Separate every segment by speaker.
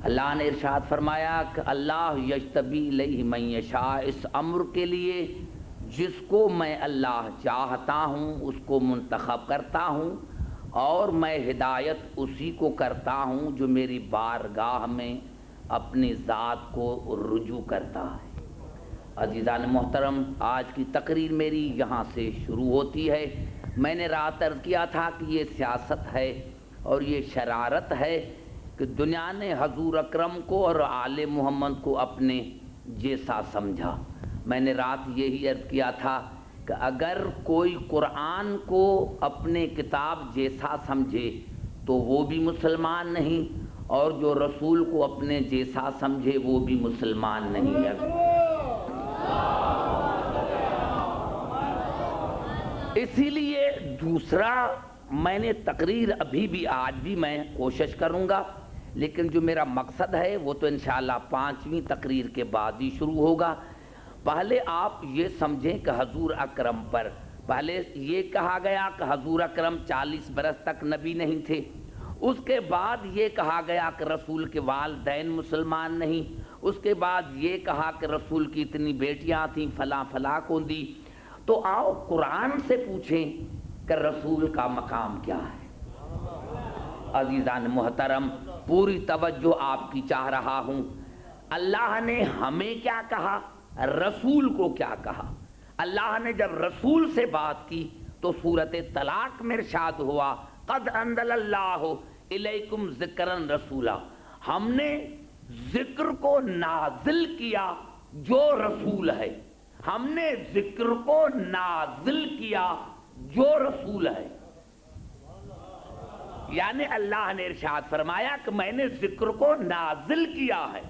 Speaker 1: اللہ نے ارشاد فرمایا کہ اللہ یجتبی الیہ من یشاء، اس امر کے لیے جس کو میں اللہ چاہتا ہوں اس کو منتخب کرتا ہوں، اور میں ہدایت اسی کو کرتا ہوں جو میری بارگاہ میں اپنی ذات کو رجوع کرتا ہے۔ عزیزان محترم، آج کی تقریر میری یہاں سے شروع ہوتی ہے۔ میں نے رات عرض کیا تھا کہ یہ سیاست ہے اور یہ شرارت ہے کہ دنیا نے حضور اکرم کو اور آل محمد کو اپنے جیسا سمجھا۔ میں نے رات یہی عرض کیا تھا کہ اگر کوئی قرآن کو اپنے کتاب جیسا سمجھے تو وہ بھی مسلمان نہیں، اور جو رسول کو اپنے جیسا سمجھے وہ بھی مسلمان نہیں ہے۔ اسی لیے دوسرا، میں نے تقریر ابھی بھی آج بھی میں کوشش کروں گا، لیکن جو میرا مقصد ہے وہ تو انشاءاللہ 5ویں تقریر کے بعد ہی شروع ہوگا۔ پہلے آپ یہ سمجھیں کہ حضور اکرم پر پہلے یہ کہا گیا کہ حضور اکرم 40 برس تک نبی نہیں تھے، اس کے بعد یہ کہا گیا کہ رسول کے والدین مسلمان نہیں، اس کے بعد یہ کہا کہ رسول کی اتنی بیٹیاں تھیں فلاں فلاں کو دی۔ تو آؤ قرآن سے پوچھیں کہ رسول کا مقام کیا ہے۔ عزیزان محترم، پوری توجہ آپ کی چاہ رہا ہوں۔ اللہ نے ہمیں کیا کہا، رسول کو کیا کہا۔ اللہ نے جب رسول سے بات کی تو سورۃ طلاق میں ارشاد ہوا قد انزل اللہ الیکم ذکرا رسولا، ہم نے ذکر کو نازل کیا جو رسول ہے، ہم نے ذکر کو نازل کیا جو رسول ہے۔ یعنی اللہ نے ارشاد فرمایا کہ میں نے ذکر کو نازل کیا ہے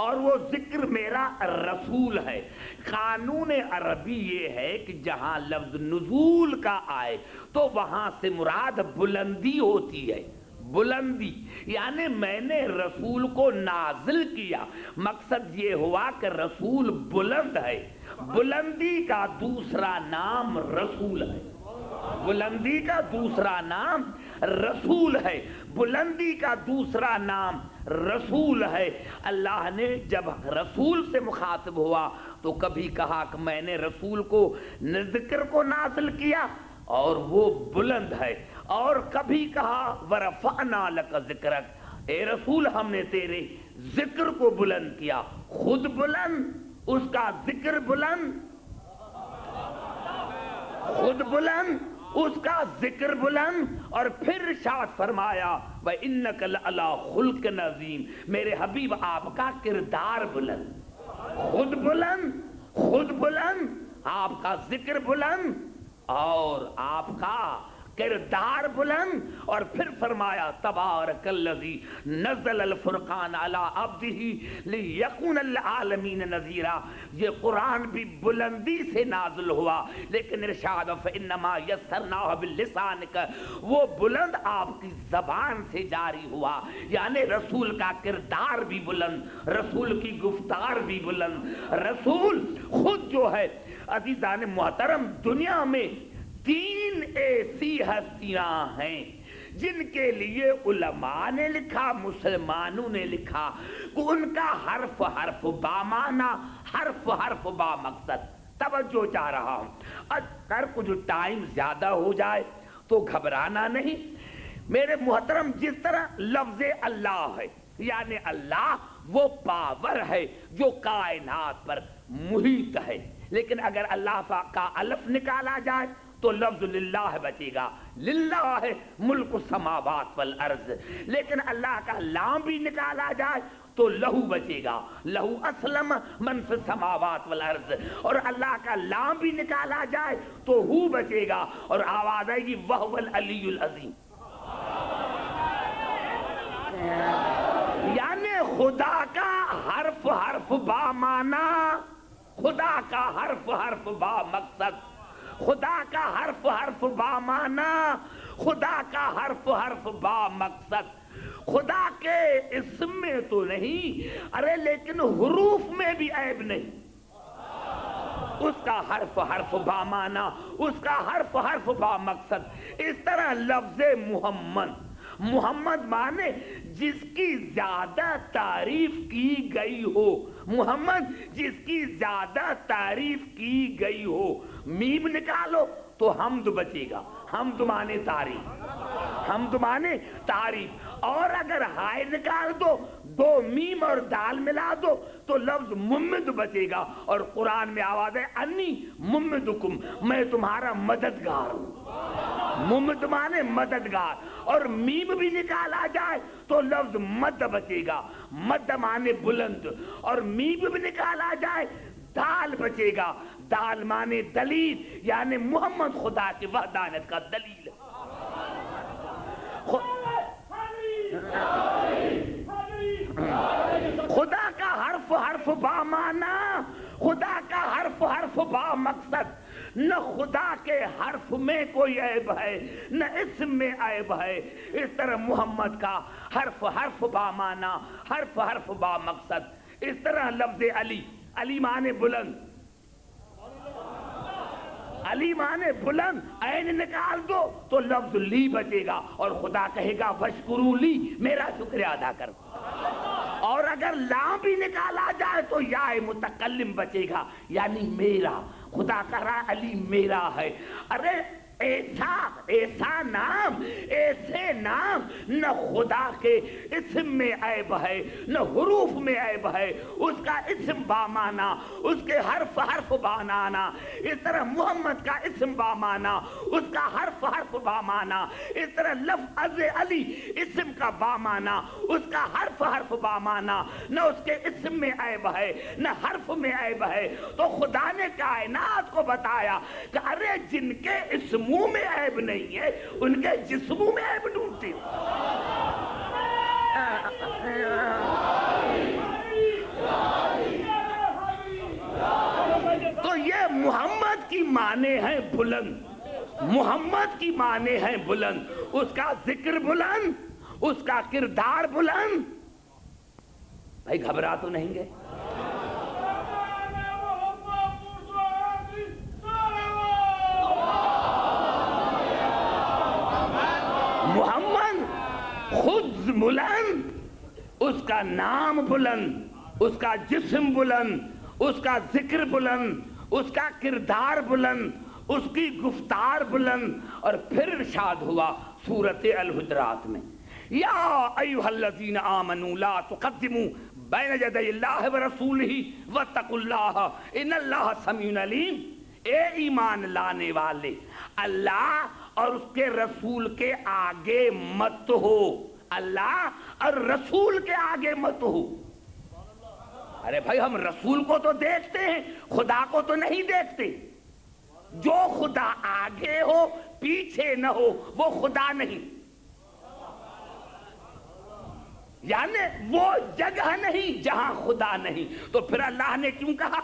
Speaker 1: اور وہ ذکر میرا رسول ہے۔ قانون عربی یہ ہے کہ جہاں لفظ نزول کا آئے تو وہاں سے مراد بلندی ہوتی ہے، بلندی، یعنی میں نے رسول کو نازل کیا، مقصد یہ ہوا کہ رسول بلند ہے، بلندی کا دوسرا نام رسول ہے، بلندی کا دوسرا نام رسول ہے، بلندی کا دوسرا نام رسول ہے۔ اللہ نے جب رسول سے مخاطب ہوا تو کبھی کہا کہ میں نے رسول کو ذکر کو نازل کیا اور وہ بلند ہے، اور کبھی کہا وَرَفَعْنَا لَكَ ذِكْرَكَ، اے رسول ہم نے تیرے ذکر کو بلند کیا، خود بلند، اس کا ذکر بلند، خود بلند، اس کا ذکر بلند، اور پھر ارشاد فرمایا وَإِنَّكَ لَعَلَىٰ خُلْقٍ عَظِيمٍ، میرے حبیب آپ کا کردار بلند، خود بلند، خود بلند، آپ کا ذکر بلند اور آپ کا کردار بلند، اور پھر فرمایا تبارک الذی نزل الفرقان علی عبدہ لیکون للعالمین نذیرا، یہ قرآن بھی بلندی سے نازل ہوا، لیکن ارشاد فانما یسرناہ بلسانک، وہ بلند آپ کی زبان سے جاری ہوا، یعنی رسول کا کردار بھی بلند، رسول کی گفتار بھی بلند، رسول خود جو ہے۔ عزیزان محترم، دنیا میں 3 ایسی ہستیاں ہیں جن کے لیے علماء نے لکھا، مسلمانوں نے لکھا کہ ان کا حرف حرف با معنی، حرف حرف با مقصد۔ توجہ چاہ رہا ہوں، اگر کچھ ٹائم زیادہ ہو جائے تو گھبرانا نہیں۔ میرے محترم، جس طرح لفظ اللہ ہے، یعنی اللہ وہ پاور ہے جو کائنات پر محیط ہے، لیکن اگر اللہ کا الف نکالا جائے تو لفظ للہ بچے گا، للہ ہے ملک السماوات والارض، لیکن اللہ کا لام بھی نکالا جائے تو لہو بچے گا، لہو اسلم من فی السماوات والارض، اور اللہ کا لام بھی نکالا جائے تو ہو بچے گا، اور آواز آئے گی وہو العلی العظیم، یعنی خدا کا حرف حرف با معنی، خدا کا حرف حرف با مقصد، خدا کا حرف حرف با معنی، خدا کا حرف حرف با مقصد۔ خدا کے اسم میں تو نہیں، ارے لیکن حروف میں بھی عیب نہیں، اس کا حرف حرف با معنی، اس کا حرف حرف با مقصد۔ اس طرح لفظ محمد، محمد مانے جس کی زیادہ تعریف کی گئی ہو، محمد جس کی زیادہ تعریف کی گئی ہو. میم نکالو تو حمد بچے گا. حمد مانے تعریف، حمد مانے تعریف. اور اگر ہائے نکال دو، دو میم اور دال ملا دو تو لفظ ممد بچے گا. اور قرآن میں آواز ہے انی ممدکم، میں تمہارا مددگار ہوں. ممد مانے مددگار. اور میم بھی نکالا جائے تو لفظ مد بچے گا. مد مانے بلند. اور میم بھی نکالا جائے دال بچے گا. دال مانے دلیل، یعنی محمد خدا کی وحدانیت کا دلیل. خدا کا حرف حرف با معنی، خدا کا حرف حرف با مقصد. نہ خدا کے حرف میں کوئی عیب ہے نہ اسم میں عیب ہے. اس طرح محمد کا حرف حرف با معنی، حرف حرف با مقصد. اس طرح لفظ علی، علی مانے بلند، علی مانے بلند. عین نکال دو تو لفظ لی بچے گا. اور خدا کہے گا وشکرو لی، میرا شکریہ ادا کرو. اور اگر لام بھی نکالا جائے تو یا متکلم بچے گا، یعنی میرا. خدا کہہ رہا علی میرا ہے. ارے ایسا ایسا نام، ایسے نام نہ خدا کے اسم میں عیب ہے نہ حروف میں عیب ہے. اس کا اسم بامانا، اس کے حرف حرف بامانا. اس طرح محمد کا اسم بامانا، اس کا حرف حرف بامانا. اس طرح لفظ علی اسم کا بامانا، اس کا حرف حرف بامانا. نہ اس کے اسم میں عیب ہے نہ حرف میں عیب ہے. تو خدا نے کائنات کو بتایا کہ ارے جن کے اسم منہ میں عیب نہیں ہے ان کے جسموں میں عیب ڈھونڈتی ہوں. تو یہ محمد کی معنی ہے بلند، محمد کی معنی ہے بلند. اس کا ذکر بلند، اس کا کردار بلند. بھائی گھبرا تو نہیں گے؟ محمد خود بلند، اس کا نام بلند، اس کا جسم بلند، اس کا ذکر بلند، اس کا کردار بلند، اس کی گفتار بلند. اور پھر ارشاد ہوا سورۃ الحجرات میں یا ایھا الذین آمنوا لا تقدموا بین یدی اللہ ورسولہ واتقوا اللہ ان اللہ سمیع علیم. اے ایمان لانے والے، اللہ اور اس کے رسول کے آگے مت ہو. اللہ اور رسول کے آگے مت ہو. ارے بھائی ہم رسول کو تو دیکھتے ہیں، خدا کو تو نہیں دیکھتے. جو خدا آگے ہو پیچھے نہ ہو وہ خدا نہیں، یعنی وہ جگہ نہیں جہاں خدا نہیں. تو پھر اللہ نے کیوں کہا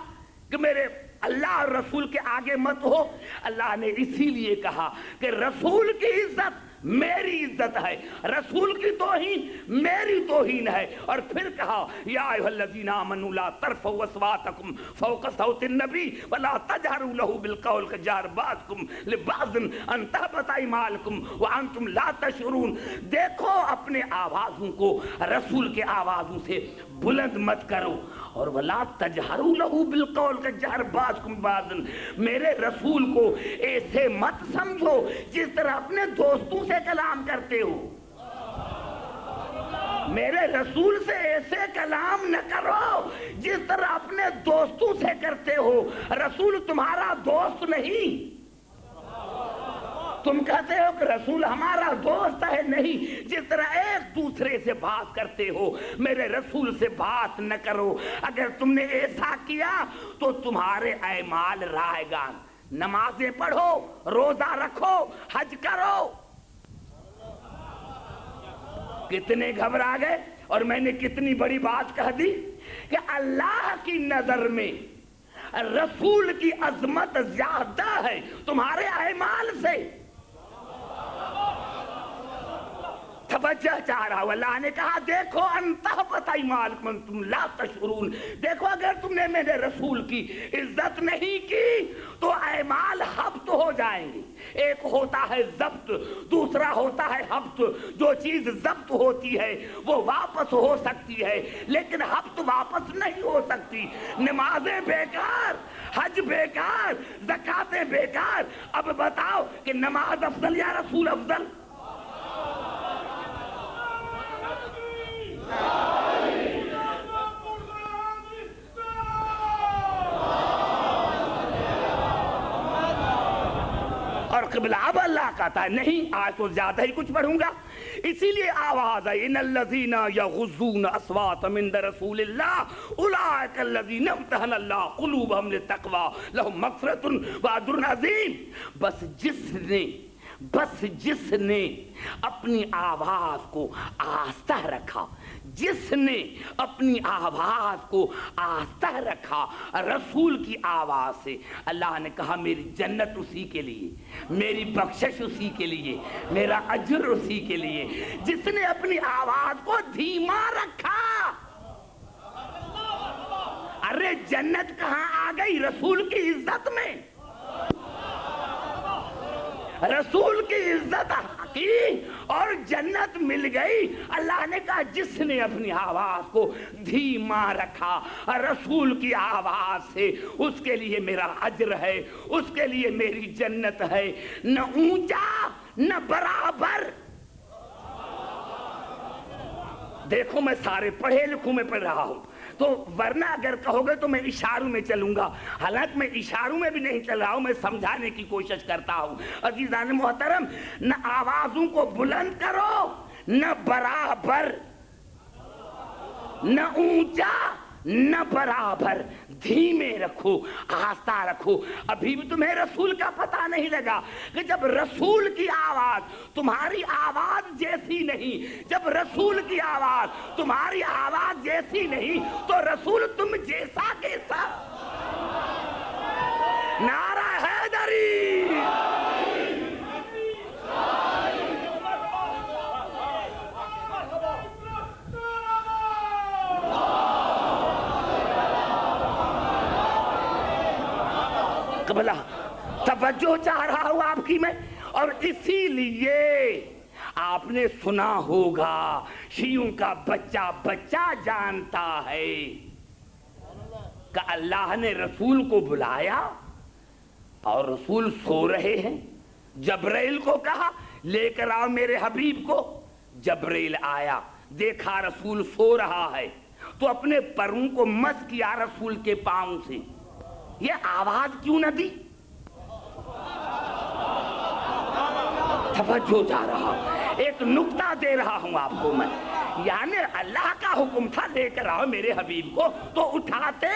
Speaker 1: کہ میرے اللہ اور رسول کے آگے مت ہو؟ اللہ نے اسی لیے کہا کہ رسول کی عزت میری عزت ہے، رسول کی توہین میری توہین ہے. اور پھر کہا یا ایھا الذین آمنوا لا ترفعوا اصواتکم فوق صوت النبی ولا تجہروا له بالقول کجہر بعضکم لبعض ان تحبط اعمالکم وانتم لا تشعرون. دیکھو اپنے آوازوں کو رسول کے آوازوں سے بلند مت کرو. اور ولا تجہروا له بالقول کجہر بعضکم بعض، میرے رسول کو ایسے مت سمجھو جس طرح اپنے دوستوں سے کلام کرتے ہو. میرے رسول سے ایسے کلام نہ کرو جس طرح اپنے دوستوں سے کرتے ہو. رسول تمہارا دوست نہیں. تم کہتے ہو کہ رسول ہمارا دوست ہے، نہیں. جس طرح ایک دوسرے سے بات کرتے ہو میرے رسول سے بات نہ کرو. اگر تم نے ایسا کیا تو تمہارے اعمال رائے گان. نمازیں پڑھو، روزہ رکھو، حج کرو. کتنے گھبرا گئے اور میں نے کتنی بڑی بات کہہ دی کہ اللہ کی نظر میں رسول کی عظمت زیادہ ہے تمہارے اعمال سے. توجہ چاہ رہا ہوں. اللہ نے کہا دیکھو انتہبت ایمانکم تم لا تشعرون, دیکھو اگر تم نے میرے رسول کی عزت نہیں کی تو اعمال حبط ہو جائیں گے. ایک ہوتا ہے ضبط, دوسرا ہوتا ہے حبط. جو چیز ضبط ہوتی ہے وہ واپس ہو سکتی ہے لیکن حبط واپس نہیں ہو سکتی. نمازیں بیکار, حج بیکار, زکاتیں بیکار. اب بتاؤ کہ نماز افضل یا رسول افضل؟ اور قبلہ اب اللہ کہتا ہے نہیں, آج تو زیادہ ہی کچھ پڑھوں گا. اسی لیے آواز ہے ان الذین یغضون اصواتهم عند رسول اللہ اولئک الذین امتحن اللہ قلوبهم للتقوی لهم مغفرۃ واجر عظیم. بس جس نے اپنی آواز کو آہستہ رکھا, جس نے اپنی آواز کو آہستہ رکھا رسول کی آواز سے, اللہ نے کہا میری جنت اسی کے لیے, میری بخشش اسی کے لیے, میرا اجر اسی کے لیے. جس نے اپنی آواز کو دھیما رکھا, ارے جنت کہاں آ گئی؟ رسول کی عزت میں. رسول کی عزت کی اور جنت مل گئی. اللہ نے کہا جس نے اپنی آواز کو دھیما رکھا رسول کی آواز سے, اس کے لیے میرا اجر ہے, اس کے لیے میری جنت ہے. نہ اونچا نہ برابر. دیکھو میں سارے پڑھے لکھوں میں پڑھ رہا ہوں, تو ورنہ اگر کہو گے تو میں اشاروں میں چلوں گا. حالانکہ میں اشاروں میں بھی نہیں چل رہا ہوں, میں سمجھانے کی کوشش کرتا ہوں. عزیزان محترم, نہ آوازوں کو بلند کرو, نہ برابر, نہ اونچا نہ برابر, دھیمے رکھو, آہستہ رکھو. ابھی بھی تمہیں رسول کا پتہ نہیں لگا کہ جب رسول کی آواز تمہاری آواز جیسی نہیں, جب رسول کی آواز تمہاری آواز جیسی نہیں تو رسول تم جیسا کیسا. نعرہ حیدری. قبلہ توجہ چاہ رہا ہوں آپ کی میں. اور اسی لیے آپ نے سنا ہوگا شیعوں کا بچہ بچہ جانتا ہے کہ اللہ نے رسول کو بلایا اور رسول سو رہے ہیں. جبرائیل کو کہا لے کر آؤ میرے حبیب کو. جبرائیل آیا, دیکھا رسول سو رہا ہے تو اپنے پروں کو مس کیا رسول کے پاؤں سے. یہ آواز کیوں نہ دی؟ توجہ جا رہا, ایک نکتہ دے رہا ہوں آپ کو میں. یعنی اللہ کا حکم تھا لے کر آؤ میرے حبیب کو, تو اٹھاتے.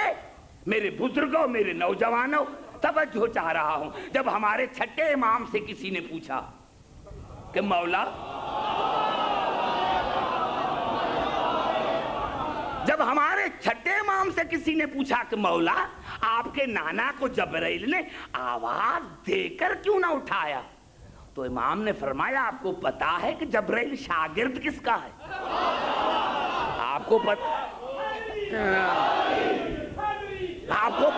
Speaker 1: میرے بزرگوں, میرے نوجوانوں, توجہ چاہ رہا ہوں. جب ہمارے چھٹے امام سے کسی نے پوچھا کہ مولا, جب ہمارے چھٹے امام سے کسی نے پوچھا کہ مولا آپ کے نانا کو جبرائیل نے آواز دے کر کیوں نہ اٹھایا, تو امام نے فرمایا آپ کو پتا ہے کہ جبرائیل شاگرد کس کا ہے؟ آپ کو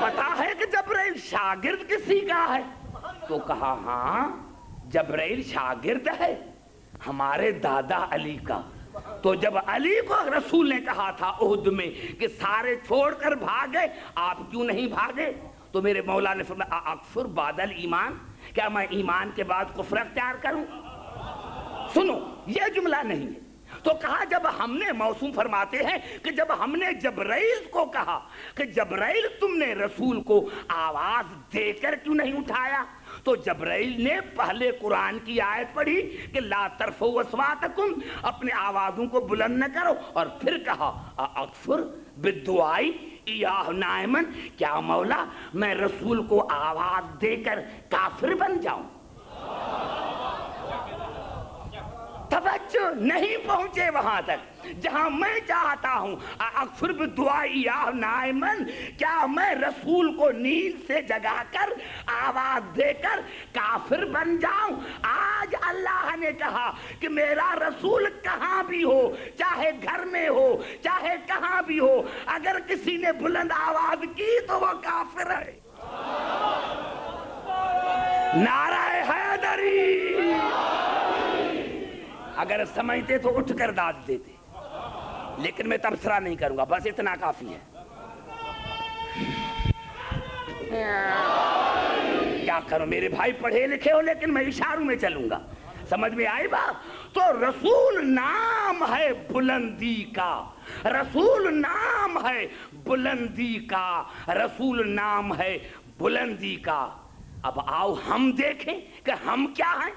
Speaker 1: پتا ہے کہ جبرائیل شاگرد کسی کا ہے؟ تو کہا ہاں جبرائیل شاگرد ہے ہمارے دادا علی کا. تو جب علی کو رسول نے کہا تھا احد میں کہ سارے چھوڑ کر بھاگے, آپ کیوں نہیں بھاگے؟ تو میرے مولا نے فرمایا اکفر بعد الایمان, کیا میں ایمان کے بعد کفر اختیار کروں؟ سنو یہ جملہ نہیں ہے. تو کہا جب ہم نے, موسوم فرماتے ہیں کہ جب ہم نے جبرائیل کو کہا کہ جبرائیل تم نے رسول کو آواز دے کر کیوں نہیں اٹھایا, تو جبرائیل نے پہلے قرآن کی آیت پڑھی کہ لا ترفعوا اصواتکم, اپنے آوازوں کو بلند نہ کرو, اور پھر کہا اکفر بالدعاء ایاہ نائمن, کیا مولا میں رسول کو آواز دے کر کافر بن جاؤں؟ توجہ نہیں پہنچے وہاں تک جہاں میں چاہتا ہوں. اکثر بدعائی یا نائمن، کیا میں رسول کو نیند سے جگا کر آواز دے کر کافر بن جاؤں؟ آج اللہ نے کہا کہ میرا رسول کہاں بھی ہو، چاہے گھر میں ہو چاہے کہاں بھی ہو، اگر کسی نے بلند آواز کی تو وہ کافر ہے. نعرہ حیدری. اگر سمجھتے تو اٹھ کر داد دیتے، لیکن میں تبصرہ نہیں کروں گا، بس اتنا کافی ہے. کیا کروں میرے بھائی، پڑھے لکھے ہو لیکن میں اشاروں میں چلوں گا. سمجھ میں آئی بات؟ تو رسول نام ہے بلندی کا، رسول نام ہے بلندی کا، رسول نام ہے بلندی کا. اب آؤ ہم دیکھیں کہ ہم کیا ہیں.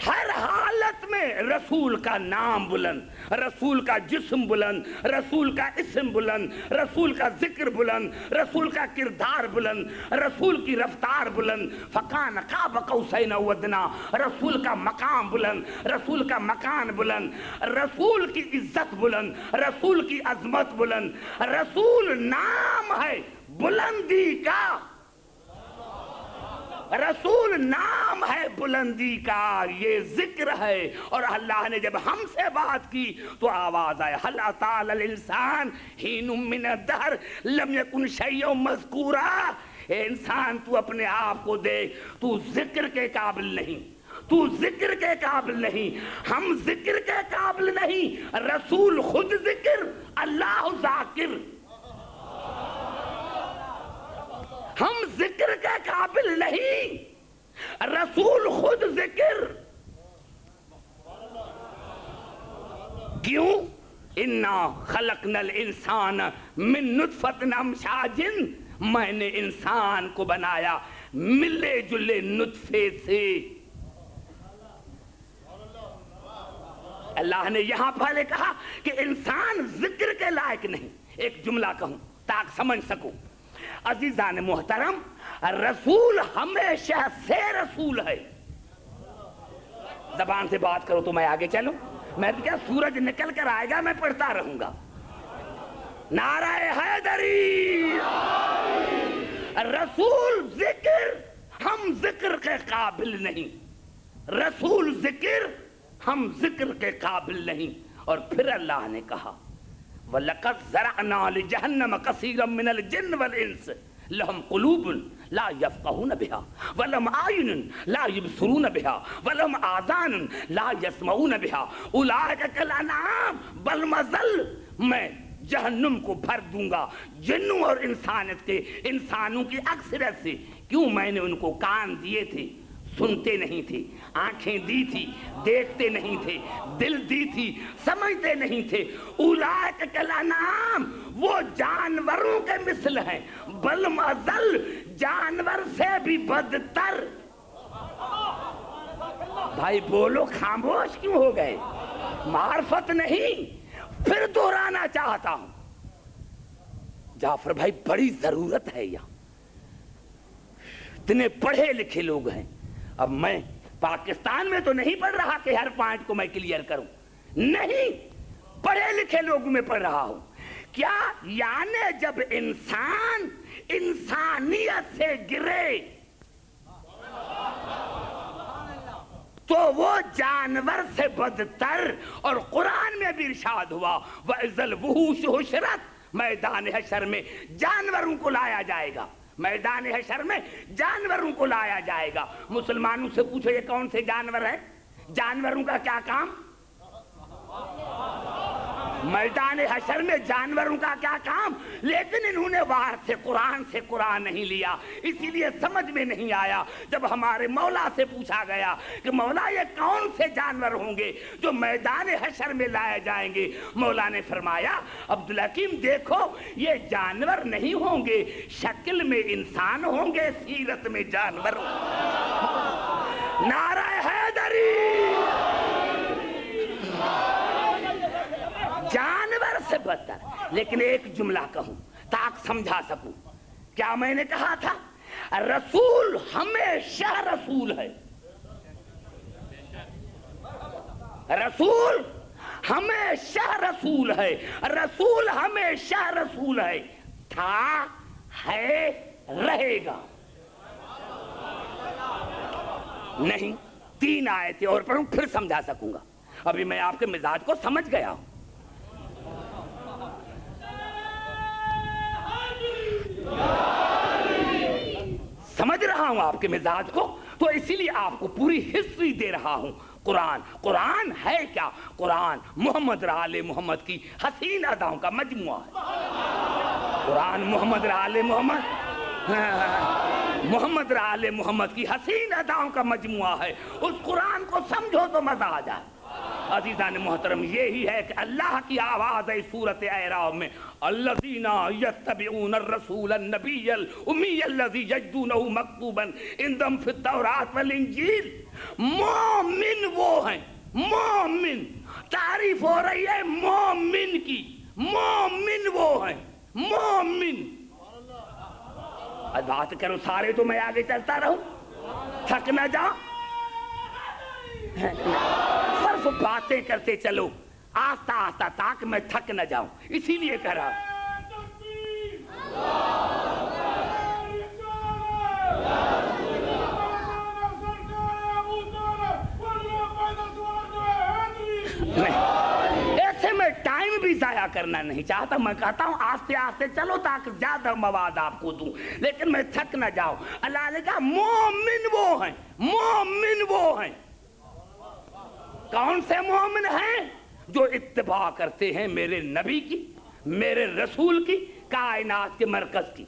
Speaker 1: ہر حالت میں رسول کا نام بلند، رسول کا جسم بلند، رسول کا اسم بلند، رسول کا ذکر بلند، رسول کا کردار بلند، رسول کی رفتار بلند. فکان قاب قوسین او ادنی، رسول کا مقام بلند، رسول کا مکان بلند، رسول کی عزت بلند، رسول کی عظمت بلند. رسول نام ہے بلندی کا، رسول نام ہے بلندی کا، یہ ذکر ہے. اور اللہ نے جب ہم سے بات کی تو آواز آئے هل اتى على الانسان حين من الدهر لم يكن شيئا مذكورا. اے انسان تو اپنے آپ کو دیکھ، تو ذکر کے قابل نہیں، تو ذکر کے قابل نہیں، ہم ذکر کے قابل نہیں، رسول خود ذکر، اللہ ذاکر. ہم ذکر کے قابل نہیں، رسول خود ذکر. کیوں؟ انا خلقنا الانسان من نطفۃ امشاج، میں نے انسان کو بنایا ملے جلے نطفے سے. اللہ نے یہاں پہلے کہا کہ انسان ذکر کے لائق نہیں. ایک جملہ کہوں تاکہ سمجھ سکوں. عزیزان محترم، رسول ہمیشہ سے رسول ہے. زبان سے بات کرو تو میں آگے چلوں. میں تو کیا سورج نکل کر آئے گا میں پڑھتا رہوں گا. نعرہ حیدری. رسول ذکر، ہم ذکر کے قابل نہیں، رسول ذکر، ہم ذکر کے قابل نہیں. اور پھر اللہ نے کہا وَلَقَدْ زَرَعْنَا لِجَهَنَّمَ كَثِيرًا مِنَ الْجِنِّ وَالْإِنسِ لَهُمْ قُلُوبٌ لَا يَفْقَهُونَ بِهَا وَلَهُمْ أَعْيُنٌ لَا يُبْصِرُونَ بِهَا وَلَهُمْ آذَانٌ لَا يَسْمَعُونَ بِهَا أُولَٰئِكَ كَالْأَنْعَامِ بَلْ أَضَلُّ. میں جہنم کو بھر دوں گا جنوں اور انسانیت کے، انسانوں کی اکثریت سے. کیوں؟ میں نے ان کو کان دیے تھے، سنتے نہیں تھے، آنکھیں دی تھی، دیکھتے نہیں تھے، دل دی تھی، سمجھتے نہیں تھے. اولئک کالانعام، وہ جانوروں کے مثل ہیں، بل اضل، جانور سے بھی بدتر. بھائی بولو، خاموش کیوں ہو گئے؟ معرفت نہیں. پھر دہرانا چاہتا ہوں جعفر بھائی، بڑی ضرورت ہے یہاں. اتنے پڑھے لکھے لوگ ہیں. اب میں پاکستان میں تو نہیں پڑھ رہا کہ ہر پوائنٹ کو میں کلیئر کروں، نہیں، پڑھے لکھے لوگوں میں پڑھ رہا ہوں. کیا یعنی جب انسان انسانیت سے گرے تو وہ جانور سے بدتر. اور قرآن میں بھی ارشاد ہوا وَإِذَا الْوُحُوشُ حُشِرَتْ، میدان حشر میں جانوروں کو لایا جائے گا، میدان حشر میں جانوروں کو لایا جائے گا. مسلمانوں سے پوچھو یہ کون سے جانور ہیں؟ جانوروں کا کیا کام؟ میدان حشر میں جانوروں کا کیا کام؟ لیکن انہوں نے باہر سے قرآن نہیں لیا، اسی لیے سمجھ میں نہیں آیا. جب ہمارے مولا سے پوچھا گیا کہ مولا یہ کون سے جانور ہوں گے جو میدان حشر میں لائے جائیں گے، مولا نے فرمایا عبدالحکیم دیکھو یہ جانور نہیں ہوں گے، شکل میں انسان ہوں گے، سیرت میں جانور ہوں گے. نعرہ حیدری. جانور سے بدتر. لیکن ایک جملہ کہوں تاکہ سمجھا سکوں. کیا میں نے کہا تھا رسول ہمیشہ رسول ہے، رسول ہمیشہ رسول ہے، رسول ہمیشہ رسول ہے، تھا، ہے، رہے گا۔ نہیں، 3 آیتیں اور پڑھوں پھر سمجھا سکوں گا، ابھی میں آپ کے مزاج کو سمجھ گیا ہوں۔ سمجھ رہا ہوں آپ کے مزاج کو، تو اسی لیے آپ کو پوری ہسٹری دے رہا ہوں۔ قرآن ہے کیا؟ قرآن محمد آل محمد کی حسین اداؤں کا مجموعہ ہے۔ قرآن محمد آل محمد کی حسین اداؤں کا مجموعہ ہے۔ اس قرآن کو سمجھو تو مزہ آ جائے۔ عزیزان محترم، یہی ہے کہ اللہ کی آواز ہے سورۃ اعراف میں، الذین یتبعون الرسول النبی الامی الذی یجدونہ مکتوبا عندہم فی التوراۃ والانجیل۔ مومن وہ ہیں، مومن، تعریف ہو رہی ہے مومن کی، مومن وہ ہیں، مومن۔ بات کرو سارے تو میں آگے چلتا رہوں، تھک نہ جاؤ، صرف باتیں کرتے چلو آہستہ آہستہ تاکہ میں تھک نہ جاؤں، اسی لیے کہہ رہا ہوں۔ ایسے میں ٹائم بھی ضائع کرنا نہیں چاہتا، میں کہتا ہوں آہستہ آہستہ چلو تاکہ زیادہ مواد آپ کو دوں، لیکن میں تھک نہ جاؤں۔ اللہ نے کہا مومن وہ ہیں، مومن وہ ہیں۔ کون سے مومن ہیں؟ جو اتباع کرتے ہیں میرے نبی کی، میرے رسول کی، کائنات کے مرکز کی۔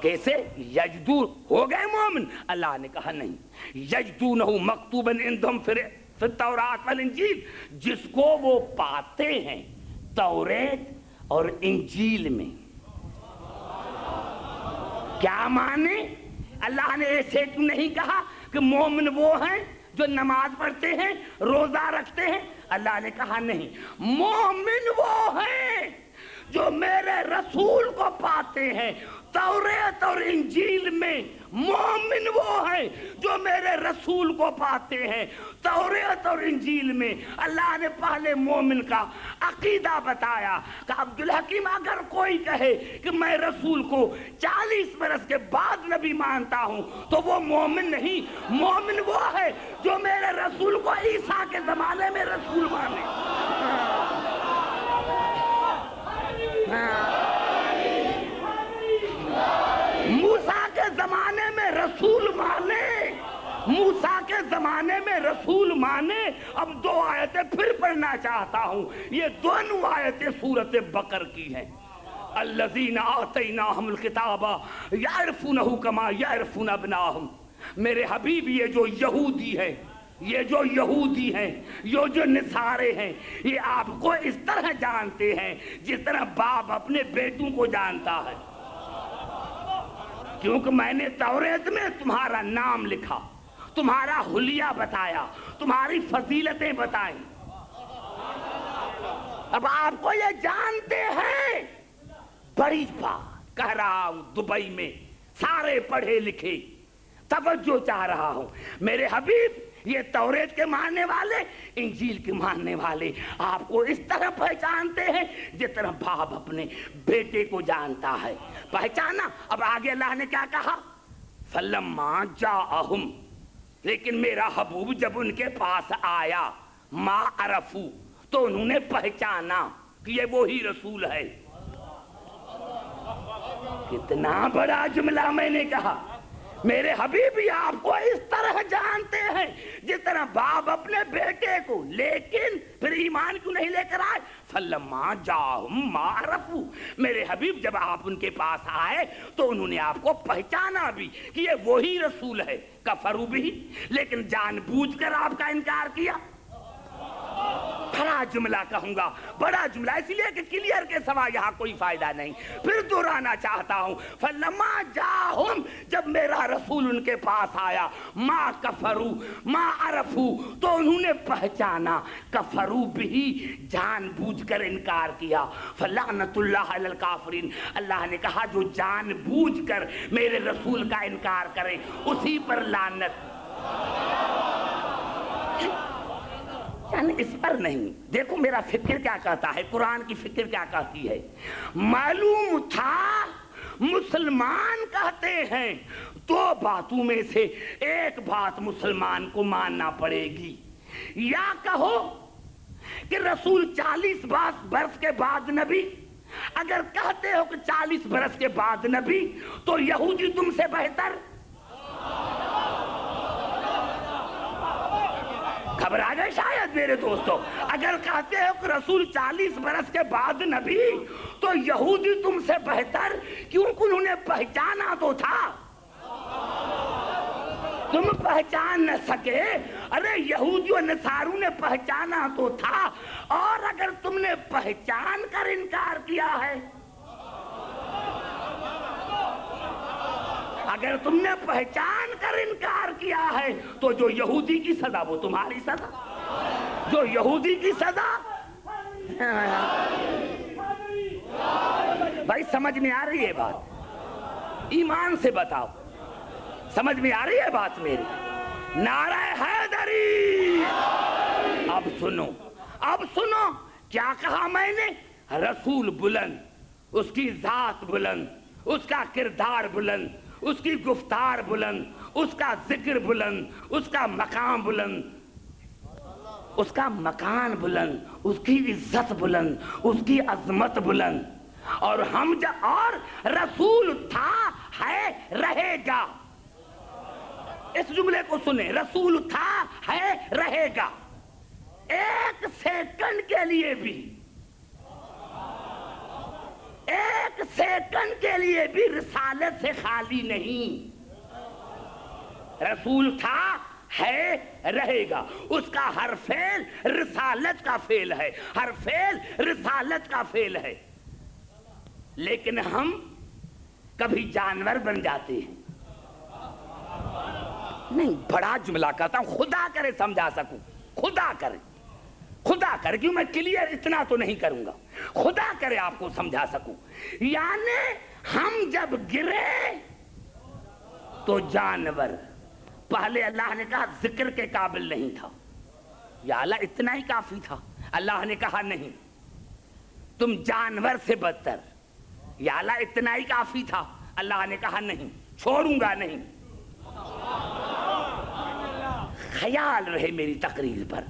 Speaker 1: کیسے؟ یجدون ہو گئے مومن؟ اللہ نے کہا نہیں، یجدونہ مکتوبا عندہم فی التوراۃ والانجیل، جس کو وہ پاتے ہیں توریت اور انجیل میں۔ کیا مانے؟ اللہ نے ایسے کیوں نہیں کہا کہ مومن وہ ہیں جو نماز پڑھتے ہیں، روزہ رکھتے ہیں؟ اللہ نے کہا نہیں، مومن وہ ہیں جو میرے رسول کو پاتے ہیں توریت اور انجیل میں۔ مومن وہ ہیں جو میرے رسول کو پاتے ہیں توریت اور انجیل میں۔ اللہ نے پہلے مومن کا عقیدہ بتایا کہ عبدالحکیم اگر کوئی کہے کہ میں رسول کو 40 برس کے بعد نبی مانتا ہوں تو وہ مومن نہیں، مومن وہ ہے جو میرے رسول کو عیسیٰ کے زمانے میں رسول مانے۔ موسیٰ کے زمانے میں رسول مانے، موسیٰ کے زمانے میں رسول مانے۔ اب 2 آیتیں پھر پڑھنا چاہتا ہوں، یہ دونوں آیتیں سورۃ بقر کی ہیں۔ الذین آتیناہم الکتاب یعرفونہ کما یعرفون ابناءہم۔ میرے حبیب یہ جو یہودی ہے، یہ جو یہودی ہیں، یہ جو نصارے ہیں، یہ آپ کو اس طرح جانتے ہیں جس طرح باپ اپنے بیٹوں کو جانتا ہے، کیونکہ میں نے توریت میں تمہارا نام لکھا، تمہارا حلیہ بتایا، تمہاری فضیلتیں بتائیں۔ اب آپ کو یہ جانتے ہیں، بڑی بات کہہ رہا ہوں، دبئی میں سارے پڑھے لکھے، توجہ چاہ رہا ہوں۔ میرے حبیب یہ توریت کے ماننے والے، انجیل کے ماننے والے آپ کو اس طرح پہچانتے ہیں جس طرح باپ اپنے بیٹے کو جانتا ہے۔ پہچانا؟ اب آگے اللہ نے کیا کہا؟ فَلَمَّا جَاءَهُمْ، لیکن میرا حبوب جب ان کے پاس آیا، مَا عَرَفُوا، تو انہوں نے پہچانا کہ یہ وہی رسول ہے۔ کتنا بڑا جملہ میں نے کہا۔ میرے حبیب یہ آپ کو اس طرح جانتے ہیں جس طرح باپ اپنے بیٹے کو، لیکن پھر ایمان کیوں نہیں لے کر آئے؟ فَلَمَّا جَاءَهُمْ مَا عَرَفُوا، میرے حبیب جب آپ ان کے پاس آئے تو انہوں نے آپ کو پہچانا بھی کہ یہ وہی رسول ہے، کفروا بہ، لیکن جان بوجھ کر آپ کا انکار کیا۔ بڑا جملہ کہوں گا، بڑا جملہ، اسی لیے کہ کلیئر کے سوا یہاں کوئی فائدہ نہیں، پھر دہرانا چاہتا ہوں۔ فَلَمَّا جَاءَهُمْ، جب میرا رسول ان کے پاس آیا، مَا كَفَرُوا مَا عَرَفُوا، تو انہوں نے پہچانا، کفروا بہ، جان بوجھ کر انکار کیا۔ فَلَعْنَةُ اللَّهِ عَلَى الْكَافِرِينَ، اللہ نے کہا جو جان بوجھ کر میرے رسول کا انکار کرے اسی پر لعنت۔ قرآن اس پر نہیں. دیکھو میرا فکر کیا کہتا ہے, قرآن کی فکر کیا کہتی ہے. معلوم تھا مسلمان کہتے ہیں 2 باتوں میں سے ایک بات مسلمان کو ماننا پڑے گی. یا کہو کہ رسول 40 برس کے بعد نبی. اگر کہتے ہو کہ 40 برس کے بعد نبی تو یہودی تم سے بہتر. خبر آ گئے شاید میرے دوستو. اگر کہتے ہو کہ رسول 40 برس کے بعد نبی تو یہودی تم سے بہتر, کیونکہ انہوں نے پہچانا تو تھا. تم پہچان نہ سکے, ارے یہودی و نصارو نے پہچانا تو تھا. اور اگر تم نے پہچان کر انکار کیا ہے, اگر تم نے پہچان کر انکار کیا ہے تو جو یہودی کی سزا وہ تمہاری سزا. جو یہودی کی سزا. بھائی سمجھ میں آ رہی ہے بات؟ ایمان سے بتاؤ, سمجھ میں آ رہی ہے بات میری؟ نعرہ حیدری. اب سنو کیا کہا میں نے. رسول بلند, اس کی ذات بلند, اس کا کردار بلند, اس کی گفتار بلند, اس کا ذکر بلند, اس کا مقام بلند, اس کا مکان بلند, اس کی عزت بلند, اس کی عظمت بلند. اور اور رسول تھا, ہے, رہے گا. اس جملے کو سنیں, رسول تھا, ہے, رہے گا. 1 سیکنڈ کے لیے بھی, 1 سیکنڈ کے لیے بھی رسالت سے خالی نہیں. رسول تھا, ہے, رہے گا. اس کا ہر فعل رسالت کا فعل ہے, ہر فعل رسالت کا فعل ہے. لیکن ہم کبھی جانور بن جاتے ہیں. نہیں, بڑا جملہ کہتا ہوں, خدا کرے سمجھا سکوں, خدا کرے کیوں, میں کلیئر اتنا تو نہیں کروں گا, خدا کرے آپ کو سمجھا سکوں. یعنی ہم جب گرے تو جانور, پہلے اللہ نے کہا ذکر کے قابل نہیں تھا, یا اللہ اتنا ہی کافی تھا. اللہ نے کہا نہیں, تم جانور سے بدتر. یا اللہ اتنا ہی کافی تھا. اللہ نے کہا نہیں, چھوڑوں گا نہیں. خیال رہے میری تقریر پر,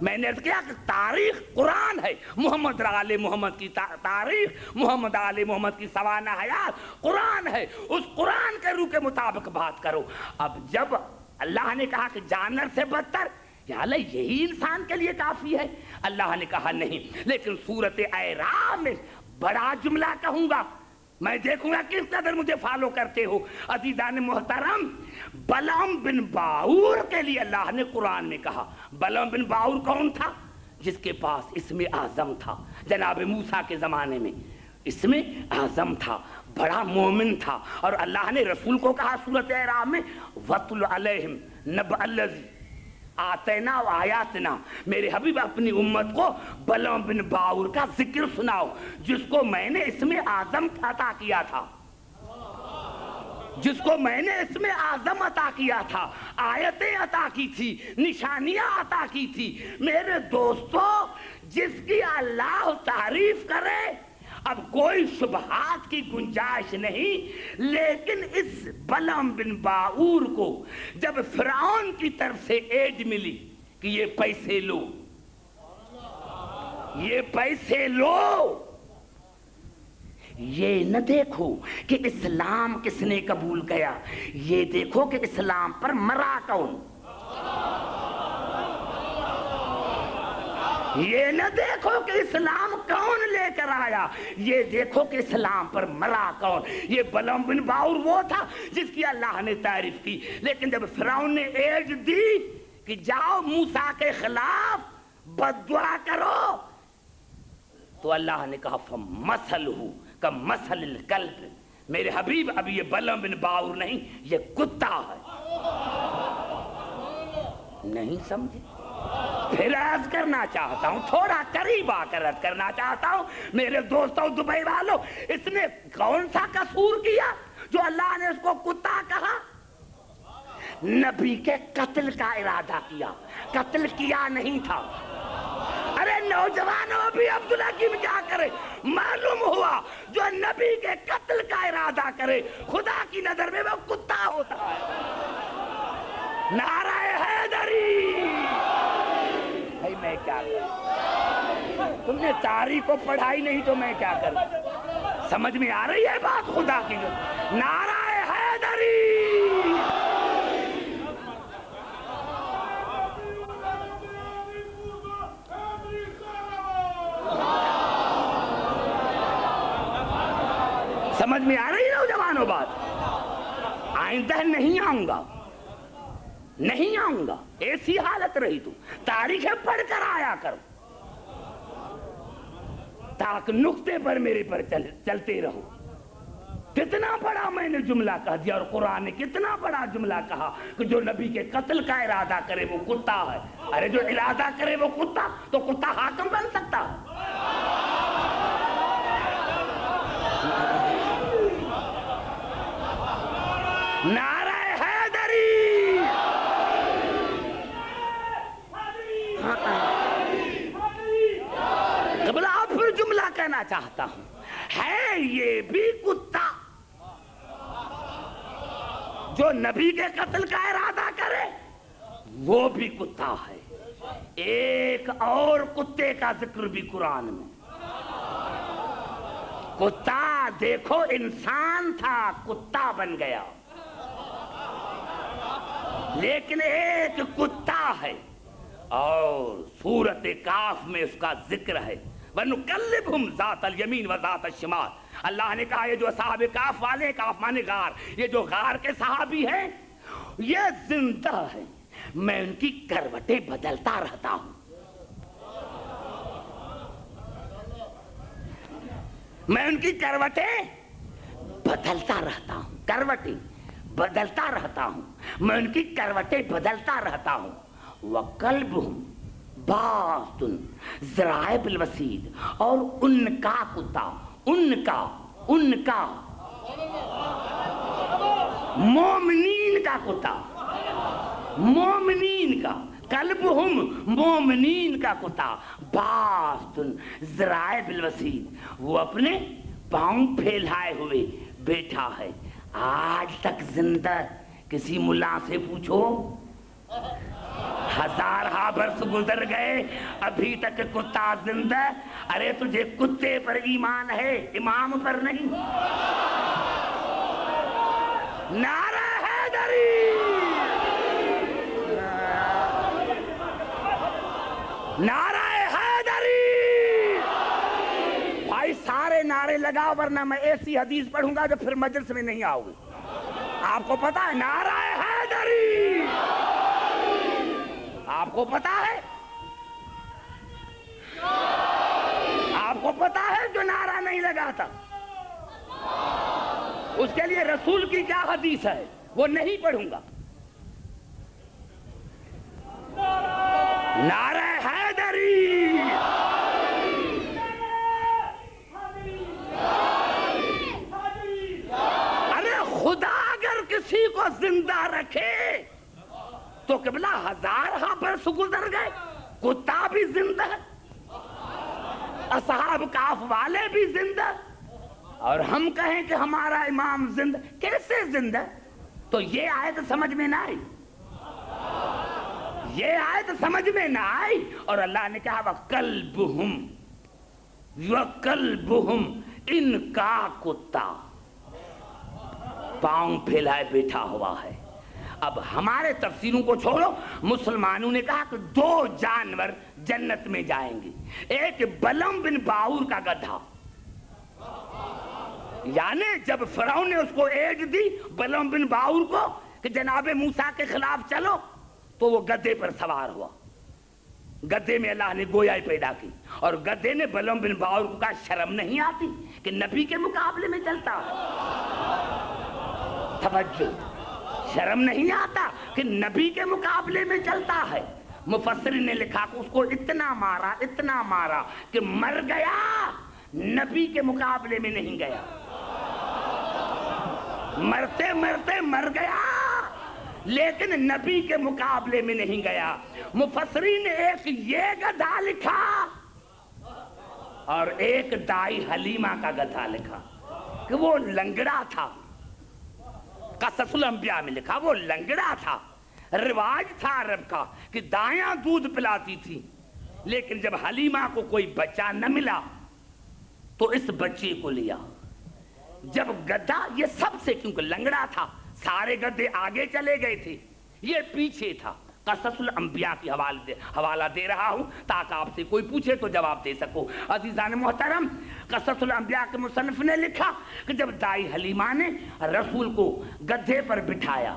Speaker 1: میں نے عرض کیا کہ تاریخ قرآن ہے. محمد آل محمد کی تاریخ, محمد آل محمد کی سوانح حیات قرآن ہے. اس قرآن کے روح کے مطابق بات کرو. اب جب اللہ نے کہا کہ جانور سے بدتر, یا اللہ یہی انسان کے لیے کافی ہے. اللہ نے کہا نہیں. لیکن سورۃ اعراف میں بڑا جملہ کہوں گا, میں دیکھوں گا کس قدر مجھے فالو کرتے ہو. عزیزان محترم, بلعام بن باعور کے لیے اللہ نے قرآن میں کہا. بلعام بن باعور کون تھا؟ جس کے پاس اسم اعظم تھا. جناب موسیٰ کے زمانے میں اسم اعظم تھا, بڑا مومن تھا. اور اللہ نے رسول کو کہا سورۃ اعراف میں, وَاتْلُ عَلَيْهِمْ نَبَأَ الَّذِي آتینا و آیاتنا. میرے حبیب اپنی امت کو بلعام بن باعور کا ذکر سناؤ, جس کو میں نے اسم اعظم عطا کیا تھا, جس کو میں نے اسم اعظم عطا کیا تھا, آیتیں عطا کی تھی, نشانیاں عطا کی تھی. میرے دوستو, جس کی اللہ تعریف کرے, اب کوئی شبہات کی گنجائش نہیں. لیکن اس بلعام بن باعور کو جب فرعون کی طرف سے ایڈ ملی کہ یہ پیسے لو, یہ پیسے لو, یہ نہ دیکھو کہ اسلام کس نے قبول کیا, یہ دیکھو کہ اسلام پر مرا کون. یہ نہ دیکھو کہ اسلام کون لے کر آیا, یہ دیکھو کہ اسلام پر مرا کون. یہ بلعام بن باعور وہ تھا جس کی اللہ نے تعریف کی. لیکن جب فرعون نے ایڈ دی کہ جاؤ موسیٰ کے خلاف بد دعا کرو, تو اللہ نے کہا فَمَثَلُهُ كَمَثَلِ الْكَلْبِ. میرے حبیب اب یہ بلعام بن باعور نہیں, یہ کتا ہے. نہیں سمجھے؟ پھر عرض کرنا چاہتا ہوں, تھوڑا قریب آ کر عرض کرنا چاہتا ہوں میرے دوستوں دبئی والوں, اس نے کون سا قصور کیا جو اللہ نے اس کو کتا کہا؟ نبی کے قتل کا ارادہ کیا, قتل کیا نہیں تھا. نوجوانوں بھی عبداللہ کی کیا کرے؟ معلوم ہوا جو نبی کے قتل کا ارادہ کرے خدا کی نظر میں وہ کتا ہوتا ہے۔ نعرہ حیدری! بھائی میں کیا کروں؟ تم نے تاریخ کو پڑھائی نہیں تو میں کیا کروں؟ سمجھ میں آ رہی ہے بات خدا کی؟ نعرہ حیدری! سمجھ میں آ رہی ہے نوجوانوں بات؟ آئندہ نہیں آؤں گا، نہیں آؤں گا، ایسی حالت رہی تو تاریخیں پڑھ کر آیا کرو تاکہ نقطے پر میرے پر چلتے رہو۔ کتنا بڑا میں نے جملہ کہہ دیا، اور قرآن نے کتنا بڑا جملہ کہا کہ جو نبی کے قتل کا ارادہ کرے وہ کتا ہے۔ ارے جو ارادہ کرے وہ کتا، تو کتا حاکم بن سکتا ہے؟ نعرہ حیدری! قبلہ پھر جملہ کہنا چاہتا ہوں، ہے یہ بھی کتا جو نبی کے قتل کا ارادہ کرے، وہ بھی کتا ہے۔ ایک اور کتے کا ذکر بھی قرآن میں، کتا دیکھو انسان تھا کتا بن گیا، لیکن ایک کتا ہے، اور سورۃ کاف میں اس کا ذکر ہے، وَنُقَلِّبْهُمْ ذَاتَ الْيَمِينِ وَذَاتَ الشِّمَالِ۔ اللہ نے کہا یہ جو اصحاب کاف والے، کاف مانے غار، یہ جو غار کے صحابی ہیں یہ زندہ ہیں، میں ان کی کروٹیں بدلتا رہتا ہوں، میں ان کی کروٹیں بدلتا رہتا ہوں، کروٹیں بدلتا رہتا ہوں، میں ان کی کروٹیں بدلتا رہتا ہوں۔ وَقَلْبُهُمْ بَاسْطٌ ذِرَاعَیْهِ بِالْوَسِیدِ، اور ان کا کتا، ان کا مومنین کا کتا، مومنین کا، قلبہم مومنین کا کتا، باسطٌ ذِرَاعَیْهِ بِالْوَسِیدِ، وہ اپنے پاؤں پھیلائے ہوئے بیٹھا ہے۔ آج تک زندہ، کسی ملا سے پوچھو، ہزارہ برس گزر گئے ابھی تک کتا زندہ۔ ارے تجھے کتے پر ایمان ہے، امام پر نہیں۔ نعرہ حیدری! نعرہ حیدری! بھائی سارے نعرے لگاؤ ورنہ میں ایسی حدیث پڑھوں گا جو پھر مجلس میں نہیں آؤ گے۔ آپ کو پتا ہے نعرہ حیدری؟ آپ کو پتا ہے؟ آپ کو پتا ہے جو نعرہ نہیں لگاتا اس کے لیے رسول کی کیا حدیث ہے، وہ نہیں پڑھوں گا۔ نعرہ حیدری! ارے خدا اگر کسی کو زندہ رکھے تو قبلہ ہزارہ برس گزر گئے، کتا بھی زندہ، اصحاب کاف والے بھی زندہ، اور ہم کہیں کہ ہمارا امام زندہ، کیسے زندہ؟ تو یہ آیت سمجھ میں نہ آئی، یہ آیت سمجھ میں نہ آئی۔ اور اللہ نے کہا وَقَلْبُهُمْ، وَقَلْبُهُمْ، ان کا کتا پاؤں پھیلائے بیٹھا ہوا ہے۔ اب ہمارے تفسیروں کو چھوڑو، مسلمانوں نے کہا کہ دو جانور جنت میں جائیں گے، ایک بلعم بن باعور کا گدھا، یعنی جب فرعون نے اس کو ایڈ دی بلعم بن باعور کو کہ جناب موسیٰ کے خلاف چلو، تو وہ گدھے پر سوار ہوا، گدھے میں اللہ نے گویائی پیدا کی، اور گدھے نے بلعم بن باعور کو کہا شرم نہیں آتی کہ نبی کے مقابلے میں چلتا ہے؟ توجہ، شرم نہیں آتا کہ نبی کے مقابلے میں چلتا ہے؟ مفسرین نے لکھا کہ اس کو اتنا مارا کہ مر گیا، نبی کے مقابلے میں نہیں گیا، مرتے مرتے مر گیا لیکن نبی کے مقابلے میں نہیں گیا۔ مفسرین نے ایک یہ گدھا لکھا اور ایک دائی حلیمہ کا گدھا لکھا کہ وہ لنگڑا تھا. قصص الانبیاء میں لکھا وہ لنگڑا تھا. رواج تھا عرب کا کہ دایاں دودھ پلاتی تھی، لیکن جب حلیمہ کو کوئی بچہ نہ ملا تو اس بچے کو لیا. جب گدھا یہ سب سے، کیونکہ لنگڑا تھا، سارے گدھے آگے چلے گئے تھے، یہ پیچھے تھا. قصص الانبیاء کی حوالہ دے رہا ہوں تاکہ آپ سے کوئی پوچھے تو جواب دے سکو. عزیزان محترم، قصص الانبیاء کے مصنف نے لکھا کہ جب دائی حلیمہ نے رسول کو گدھے پر بٹھایا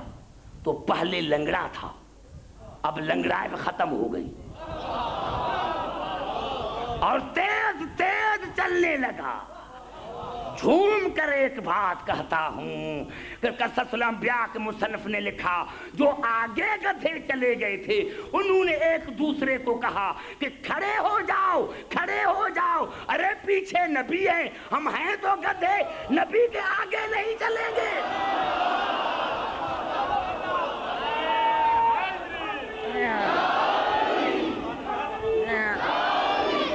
Speaker 1: تو پہلے لنگڑا تھا، اب لنگڑائے ختم ہو گئی اور تیز تیز چلنے لگا. جھوم کر ایک بات کہتا ہوں کہ قصص الانبیاء کے مصنف نے لکھا جو آگے گدھے چلے گئے تھے انہوں نے ایک دوسرے کو کہا کہ کھڑے ہو جاؤ، کھڑے ہو جاؤ، ارے پیچھے نبی ہیں، ہم ہیں تو گدھے، نبی کے آگے نہیں چلیں گے.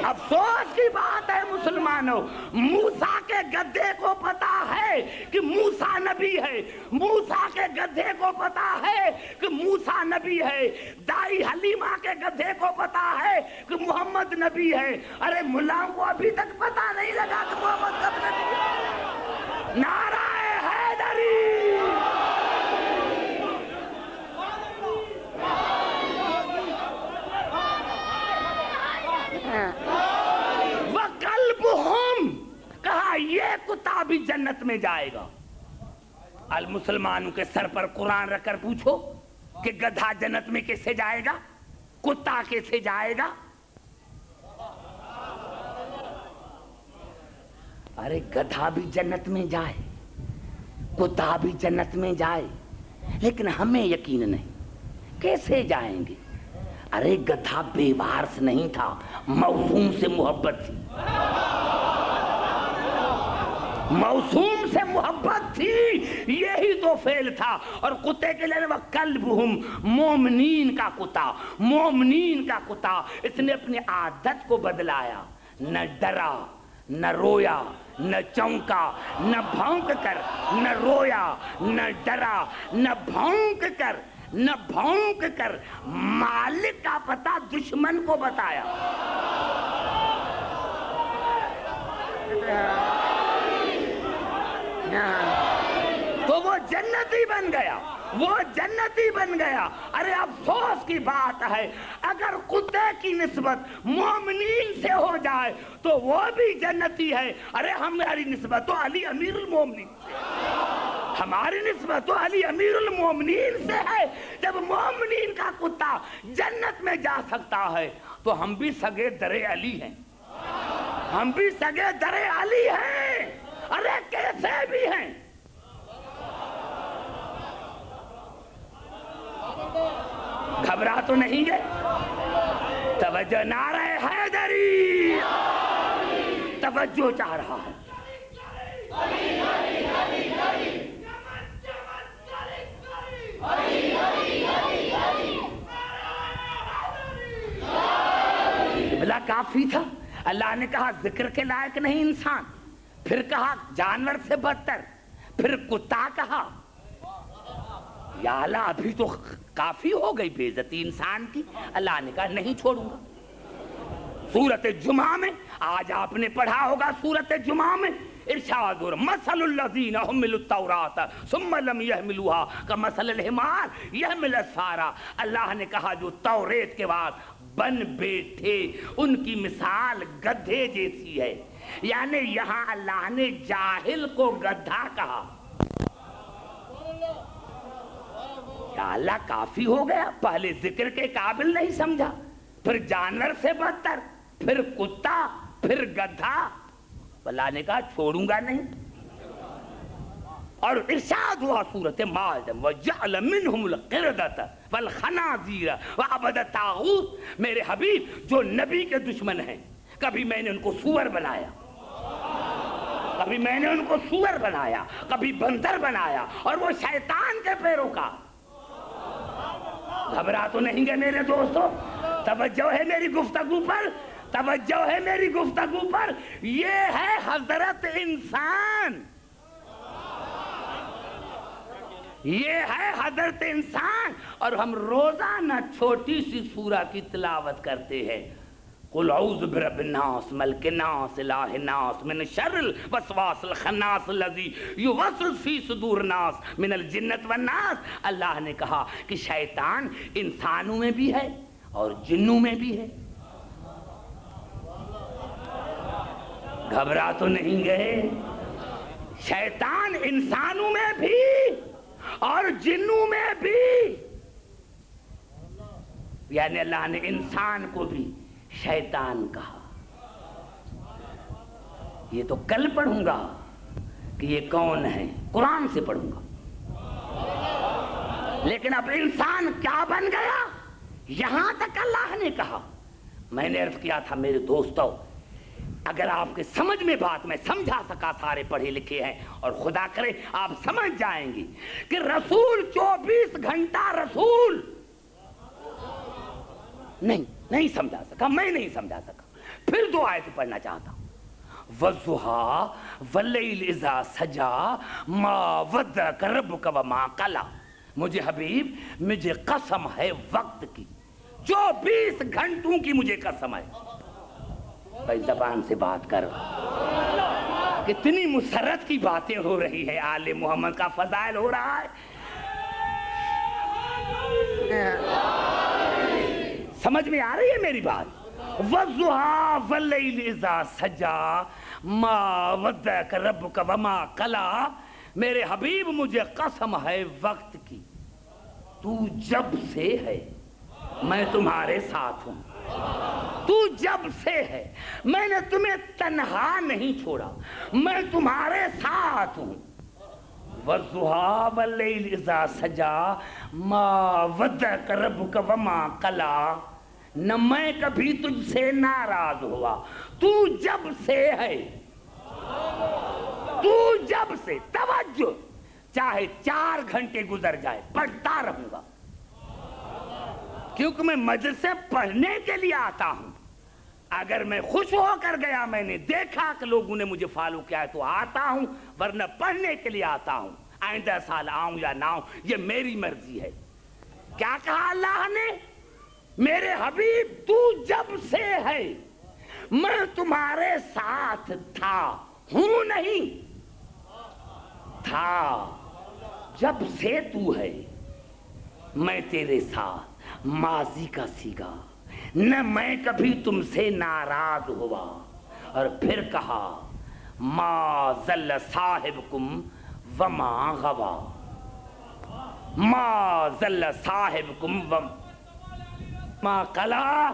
Speaker 1: افسوس کی بات ہے مسلمانوں، موسیٰ کے گدھے کو پتا ہے کہ موسیٰ نبی ہے، موسیٰ کے گدھے کو پتا ہے کہ موسیٰ نبی ہے، دائی حلیمہ کے گدھے کو پتا ہے کہ محمد نبی ہے. ارے ملاؤں کو ابھی تک پتا نہیں لگا کہ محمد کب نبی ہے. نعرہ حیدری، وَقَلْبُهُمْ، کہا یہ کتا بھی جنت میں جائے گا. المسلمانوں کے سر پر قرآن رکھ کر پوچھو کہ گدھا جنت میں کیسے جائے گا، کتا کیسے جائے گا؟ ارے گدھا بھی جنت میں جائے، کتا بھی جنت میں جائے، لیکن ہمیں یقین نہیں کیسے جائیں گے. ارے گدھا بے وارث نہیں تھا، موسوم سے محبت تھی، موسوم سے محبت تھی، یہی تو فعل تھا. اور کتے کے لیے وَقَلْبُهُمْ، مومنین کا کتا، مومنین کا کتا. اس نے اپنی عادت کو بدلایا، نہ ڈرا، نہ رویا، نہ چونکا، نہ بھونک کر، نہ رویا، نہ ڈرا، نہ بھونک کر، نہ بھونک کر مالک کا پتہ دشمن کو بتایا. تو وہ جنتی بن گیا، وہ جنتی بن گیا. ارے افسوس کی بات ہے اگر کتے کی نسبت مومنین سے ہو جائے تو وہ بھی جنتی ہے. ارے ہماری نسبت تو علی امیر المومنین سے، ہماری نسبت تو علی امیر المومنین سے ہے. جب مومنین کا کتا جنت میں جا سکتا ہے تو ہم بھی سگے درے علی ہیں، ہم بھی سگے درے علی ہیں. ارے کیسے بھی ہیں. گھبرا تو نہیں گئے؟ توجہ، نعرہ حیدری، توجہ چاہ رہا ہے. بلا کافی تھا. اللہ نے کہا ذکر کے لائق نہیں انسان، پھر کہا جانور سے بدتر، پھر کتا کہا. یا اللہ ابھی تو کافی ہو گئی بے عزتی انسان کی. اللہ نے کہا نہیں چھوڑوں گا. سورۃ جمعہ میں آج آپ نے پڑھا ہوگا، سورۃ جمعہ میں ارشاد اور مثل الذین حملوا التوراۃ ثم لم يحملوها كمثل الحمار يحمل اسفارا. اللہ نے کہا جو توریت کے بعد بن بیٹھے ان کی مثال گدھے جیسی ہے. یعنی یہاں اللہ نے جاہل کو گدھا کہا. یا اللہ کافی ہو گیا، پہلے ذکر کے قابل نہیں سمجھا، پھر جانور سے بدتر، پھر کتا، پھر گدھا. اللہ نے کہا چھوڑوں گا نہیں. اور ارشاد ہوا سورۃ مائدہ وَجَعَلَ مِنْهُمُ الْقِرْدَةَ وَالْخَنَازِيرَ وَعَبَدَ الطَّاغُوتَ. میرے حبیب جو نبی کے دشمن ہیں، کبھی میں نے ان کو سور بنایا، کبھی میں نے ان کو سور بنایا، کبھی بندر بنایا، اور وہ شیطان کے پیروکار. گھبرا تو نہیں گے میرے دوستو؟ توجہ ہے میری گفتگو پر؟ توجہ ہے میری گفتگو پر. یہ ہے حضرت انسان, یہ ہے حضرت انسان. اور ہم روزانہ چھوٹی سی سورہ کی تلاوت کرتے ہیں. قل اعوذ برب الناس ملک الناس الہ الناس من شر الوسواس الخناس الذی یوسوس فی صدور الناس من الجنۃ والناس. اللہ نے کہا کہ شیطان انسانوں میں بھی ہے اور جنوں میں بھی ہے. گھبرا تو نہیں گئے؟ شیطان انسانوں میں بھی اور جنوں میں بھی. یعنی اللہ نے انسان کو بھی شیطان کہا. یہ تو کل پڑھوں گا کہ یہ کون ہے, قرآن سے پڑھوں گا. لیکن اب انسان کیا بن گیا یہاں تک اللہ نے کہا. میں نے عرض کیا تھا میرے دوستو, اگر آپ کے سمجھ میں بات میں سمجھا سکا, سارے پڑھے لکھے ہیں اور خدا کرے آپ سمجھ جائیں گے کہ رسول 24 گھنٹہ رسول نہیں سمجھا سکا, میں نہیں سمجھا سکا. پھر 2 آیت پڑھنا چاہتا ہوں. وَالضُّحَىٰ وَاللَّيْلِ إِذَا سَجَىٰ مَا وَدَّعَكَ رَبُّكَ وَمَا قَلَىٰ. مجھے حبیب, مجھے قسم ہے وقت کی, 24 گھنٹوں کی مجھے قسم ہے. بھائی زبان سے بات کر. کتنی مسرت کی باتیں ہو رہی ہیں, آل محمد کا فضائل ہو رہا ہے. سمجھ میں آ رہی ہے میری بات؟ وَالضُّحَىٰ وَاللَّيْلِ إِذَا سَجَىٰ مَا وَدَّعَكَ رَبُّكَ وَمَا قَلَىٰ. میرے حبیب مجھے قسم ہے وقت کی, تو جب سے ہے میں تمہارے ساتھ ہوں. تو جب سے ہے, میں نے تمہیں تنہا نہیں چھوڑا, میں تمہارے ساتھ ہوں. وَالضُّحَىٰ وَاللَّيْلِ إِذَا سَجَىٰ مَا وَدَّعَكَ رَبُّكَ وَمَا قَلَىٰ. نہ میں کبھی تجھ سے ناراض ہوا, تو جب سے ہے, تو جب سے. توجہ, چاہے 4 گھنٹے گزر جائے پڑھتا رہوں گا, کیونکہ میں مجلس سے پڑھنے کے لیے آتا ہوں. اگر میں خوش ہو کر گیا, میں نے دیکھا کہ لوگوں نے مجھے فالو کیا ہے تو آتا ہوں, ورنہ پڑھنے کے لیے آتا ہوں. آئندہ سال آؤں یا نہ آؤں یہ میری مرضی ہے. کیا کہا اللہ نے؟ میرے حبیب تو جب سے ہے میں تمہارے ساتھ تھا, ہوں نہیں تھا, جب سے تو ہے میں تیرے ساتھ. ماضی کا سیگا, نہ میں کبھی تم سے ناراض ہوا. اور پھر کہا ما ضل صاحبکم وما غوا, ما ضل صاحبکم وما قلا.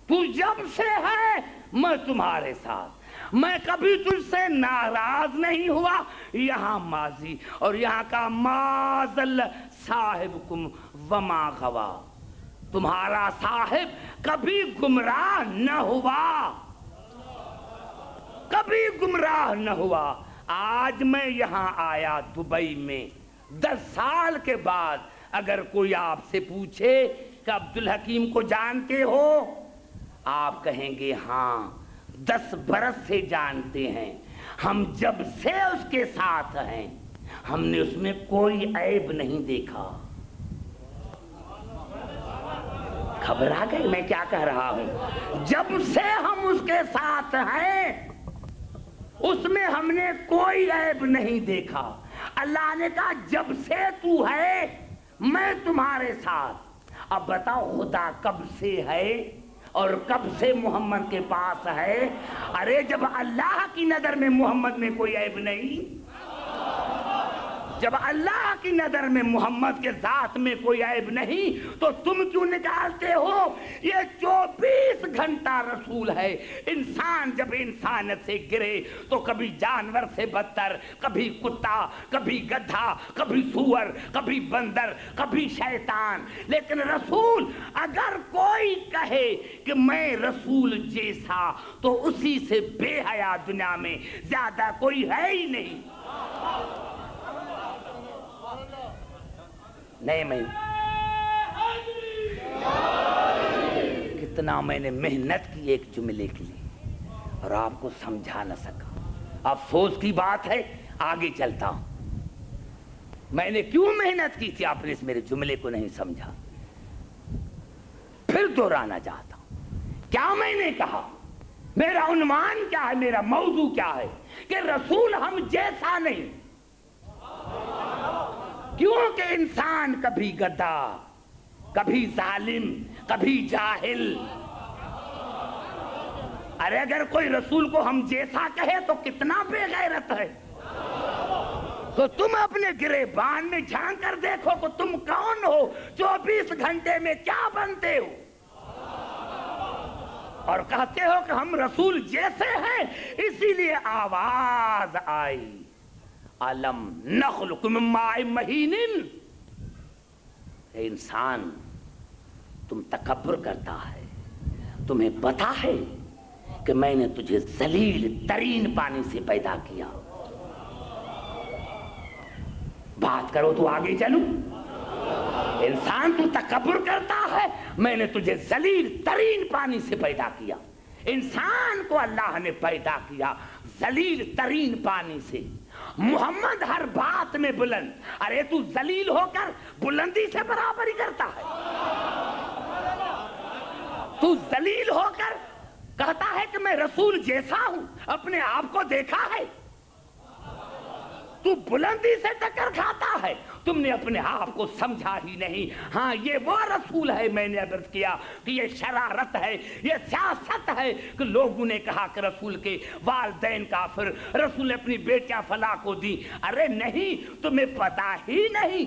Speaker 1: تو جب سے ہے میں تمہارے ساتھ, میں کبھی تجھ سے ناراض نہیں ہوا. یہاں ماضی اور یہاں کا ما ضل صاحبکم وما غوا. تمہارا صاحب کبھی گمراہ نہ ہوا, کبھی گمراہ نہ ہوا. آج میں یہاں آیا دبئی میں 10 سال کے بعد, اگر کوئی آپ سے پوچھے کہ عبدالحکیم کو جانتے ہو, آپ کہیں گے ہاں 10 برس سے جانتے ہیں, ہم جب سے اس کے ساتھ ہیں ہم نے اس میں کوئی عیب نہیں دیکھا. گھبرا گئے میں کیا کہہ رہا ہوں؟ جب سے ہم اس کے ساتھ ہیں اس میں ہم نے کوئی عیب نہیں دیکھا. اللہ نے کہا جب سے تو ہے میں تمہارے ساتھ. اب بتاؤ خدا کب سے ہے اور کب سے محمد کے پاس ہے؟ ارے جب اللہ کی نظر میں محمد میں کوئی عیب نہیں, جب اللہ کی نظر میں محمد کے ذات میں کوئی عیب نہیں, تو تم کیوں نکالتے ہو؟ یہ 24 گھنٹہ رسول ہے. انسان جب انسانیت سے گرے تو کبھی جانور سے بدتر, کبھی کتا, کبھی گدھا, کبھی سور, کبھی بندر, کبھی شیطان. لیکن رسول, اگر کوئی کہے کہ میں رسول جیسا, تو اسی سے بے حیا دنیا میں زیادہ کوئی ہے ہی نہیں. نہیں, میں اتنا میں نے محنت کی ایک جملے کے لیے اور آپ کو سمجھا نہ سکا. افسوس کی بات ہے. آگے چلتا ہوں. میں نے کیوں محنت کی تھی آپ نے اس میرے جملے کو نہیں سمجھا. پھر دہرانا چاہتا ہوں. کیا میں نے کہا؟ میرا عنوان کیا ہے, میرا موضوع کیا ہے کہ رسول ہم جیسا نہیں. کیونکہ انسان کبھی گدھا, کبھی ظالم, کبھی جاہل. ارے اگر کوئی رسول کو ہم جیسا کہے تو کتنا بے غیرت ہے. تو تم اپنے گریبان میں جھانک کر دیکھو کہ تم کون ہو, 24 گھنٹے میں کیا بنتے ہو, اور کہتے ہو کہ ہم رسول جیسے ہیں. اسی لیے آواز آئی علم نخلق من ماء مہین. اے انسان, تم تکبر کرتا ہے, تمہیں پتا ہے کہ میں نے تجھے ذلیل ترین پانی سے پیدا کیا. بات کرو تو آگے چلو. انسان تو تکبر کرتا ہے, میں نے تجھے ذلیل ترین پانی سے پیدا کیا. انسان کو اللہ نے پیدا کیا ذلیل ترین پانی سے. محمد ہر بات میں بلند. ارے تو ذلیل ہو کر بلندی سے برابری کرتا ہے. تو ذلیل ہو کر کہتا ہے کہ میں رسول جیسا ہوں. اپنے آپ کو دیکھا ہے؟ تو بلندی سے ٹکر کھاتا ہے. تم نے اپنے آپ کو سمجھا ہی نہیں. ہاں یہ وہ رسول ہے, میں نے عرض کیا کہ یہ شرارت ہے, یہ سیاست ہے کہ لوگوں نے کہا کہ رسول کے والدین کافر, رسول نے اپنی بیٹیاں فلاں کو دی. ارے نہیں, تمہیں پتا ہی نہیں.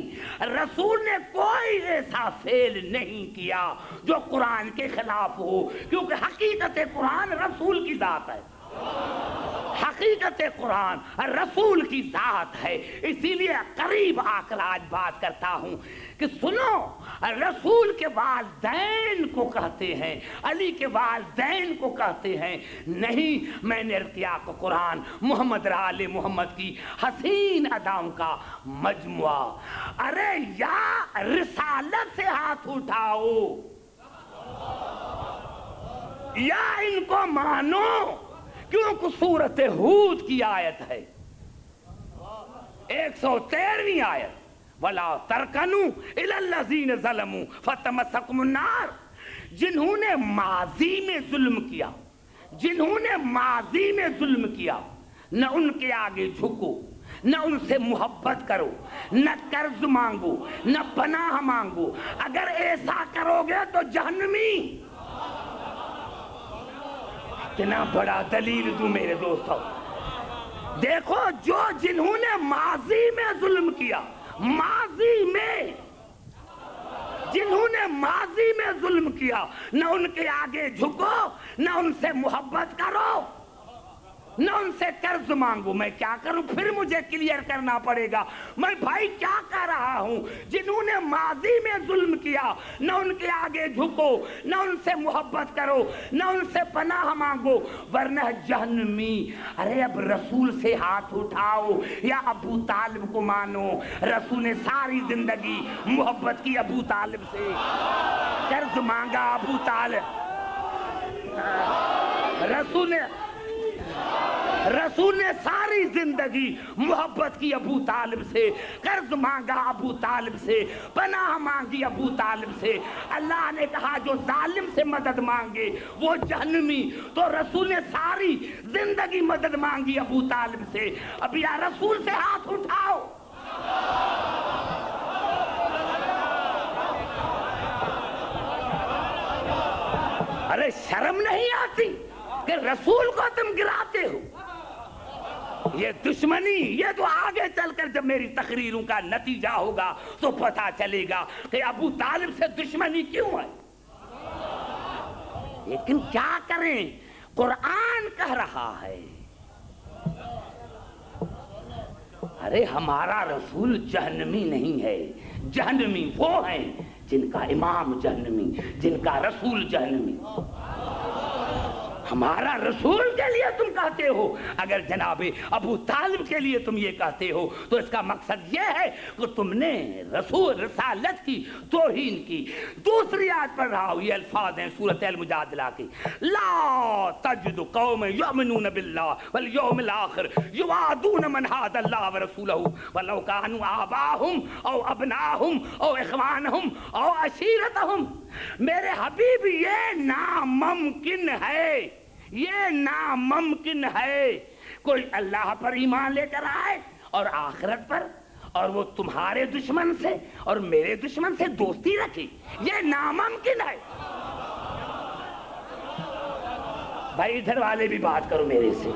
Speaker 1: رسول نے کوئی ایسا فعل نہیں کیا جو قرآن کے خلاف ہو, کیونکہ حقیقت قرآن رسول کی ذات ہے. حقیقت قرآن رسول کی ذات ہے. اسی لیے قریب آ کر آج بات کرتا ہوں کہ سنو, رسول کے والدین کو کہتے ہیں, علی کے والدین کو کہتے ہیں. نہیں, میں نے کیا کہ قرآن محمد آل محمد کی حسین اداؤں کا مجموعہ. ارے یا رسالت سے ہاتھ اٹھاؤ یا ان کو مانو, کیونکہ سورت ہود کی آیت ہے 113ویں آیت, وَلَا تَرْكَنُوا إِلَى الَّذِينَ ظَلَمُوا فَتَمَسَّكُمُ النَّارُ. جنہوں نے ماضی میں ظلم کیا, جنہوں نے ماضی میں ظلم کیا, نہ ان کے آگے جھکو, نہ ان سے محبت کرو, نہ قرض مانگو, نہ پناہ مانگو. اگر ایسا کرو گے تو جہنمی. اتنا بڑا دلیل دوں میرے دوستو. دیکھو, جو جنہوں نے ماضی میں ظلم کیا, ماضی میں جنہوں نے ماضی میں ظلم کیا, نہ ان کے آگے جھکو, نہ ان سے محبت کرو, نہ ان سے قرض مانگو. میں کیا کروں, پھر مجھے کلیئر کرنا پڑے گا. میں بھائی کیا کہہ رہا ہوں؟ جنہوں نے ماضی میں ظلم کیا, نہ ان کے آگے جھکو, نہ ان سے محبت کرو, نہ ان سے پناہ مانگو, ورنہ جہنمی. ارے اب رسول سے ہاتھ اٹھاؤ یا ابو طالب کو مانو. رسول نے ساری زندگی محبت کی ابو طالب سے, قرض مانگا ابو طالب. رسول نے ساری زندگی محبت کی ابو طالب سے, قرض مانگا ابو طالب سے, پناہ مانگی ابو طالب سے. اللہ نے کہا جو ظالم سے مدد مانگے وہ جہنمی. تو رسول نے ساری زندگی مدد مانگی ابو طالب سے. اب یا رسول سے ہاتھ اٹھاؤ. ارے شرم نہیں آتی کہ رسول کو تم گراتے ہو؟ یہ دشمنی, یہ تو آگے چل کر جب میری تقریروں کا نتیجہ ہوگا تو پتا چلے گا کہ ابو طالب سے دشمنی کیوں ہے. لیکن کیا کریں, قرآن کہہ رہا ہے. ارے ہمارا رسول جہنمی نہیں ہے. جہنمی وہ ہیں جن کا امام جہنمی, جن کا رسول جہنمی. ہمارا رسول کے لیے تم کہتے ہو، اگر جناب ابو طالب کے لیے تم یہ کہتے ہو تو اس کا مقصد یہ ہے کہ تم نے رسول رسالت کی توہین کی۔ دوسری آیت پڑھ رہا ہوں، یہ الفاظ ہیں سورۃ المجادلہ کی، لا تجد قوم یؤمنون باللہ والیوم الآخر یوادون من حاد اللہ ورسولہ ولو کانوا آباءہم او ابناءہم او اخوانہم او عشیرتہم۔ میرے حبیب یہ ناممکن ہے، یہ ناممکن ہے کوئی اللہ پر ایمان لے کر آئے اور آخرت پر، اور وہ تمہارے دشمن سے اور میرے دشمن سے دوستی رکھے، یہ ناممکن ہے۔ بھائی ادھر والے بھی بات کرو میرے سے،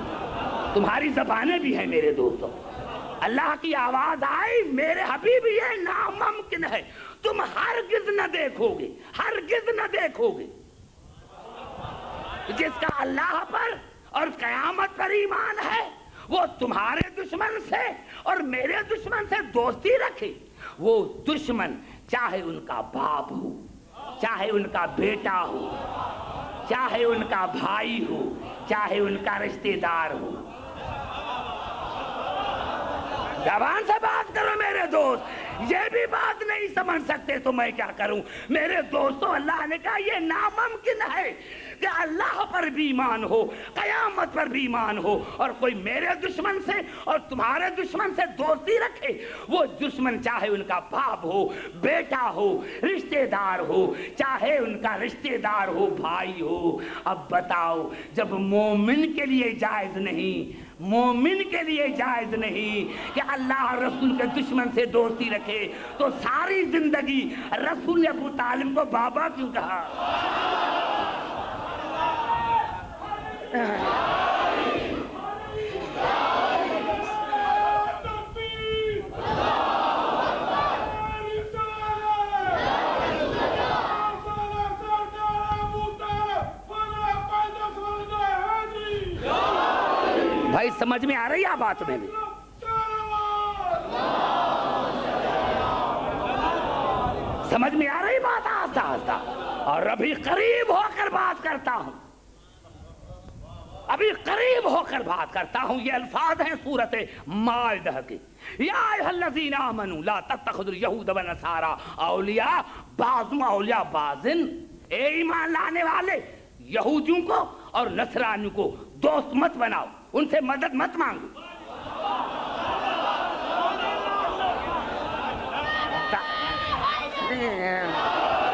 Speaker 1: تمہاری زبانیں بھی ہیں میرے دوستوں۔ اللہ کی آواز آئی، میرے حبیب یہ ناممکن ہے، تم ہرگز نہ دیکھو گے، ہرگز نہ دیکھو گے جس کا اللہ پر اور قیامت پر ایمان ہے وہ تمہارے دشمن سے اور میرے دشمن سے دوستی رکھے۔ وہ دشمن چاہے ان کا باپ ہو، چاہے ان کا بیٹا ہو، چاہے ان کا بھائی ہو، چاہے ان کا رشتہ دار ہو۔ زبان سے بات کرو میرے دوست، یہ بھی بات نہیں سمجھ سکتے تو میں کیا کروں؟ میرے دوستوں اللہ نے کہا یہ ناممکن ہے کہ اللہ پر بھی ایمان ہو، قیامت پر بھی ایمان ہو، اور کوئی میرے دشمن سے اور تمہارے دشمن سے دوستی رکھے۔ وہ دشمن چاہے ان کا باپ ہو، بیٹا ہو، رشتہ دار ہو، چاہے ان کا رشتہ دار ہو، بھائی ہو۔ اب بتاؤ، جب مومن کے لیے جائز نہیں، مومن کے لیے جائز نہیں کہ اللہ اور رسول کے دشمن سے دوستی رکھے، تو ساری زندگی رسول نے ابو طالب کو بابا کیوں کہا؟ بھائی سمجھ میں آ رہی ہے بات میں بھی؟ سمجھ میں آ رہی بات آہستہ آہستہ؟ اور ابھی قریب ہو کر بات کرتا ہوں، ابھی قریب ہو کر بات کرتا ہوں۔ یہ الفاظ ہیں سورۃ مائدہ کے، یا ایھا الذین آمنوا لا تتخذوا اليہود والنصارى اولیاء بعضهم اولیاء بعض۔ اے ایمان لانے والے، یہودیوں کو اور نصرانیوں کو دوست مت بناؤ، ان سے مدد مت مانگو۔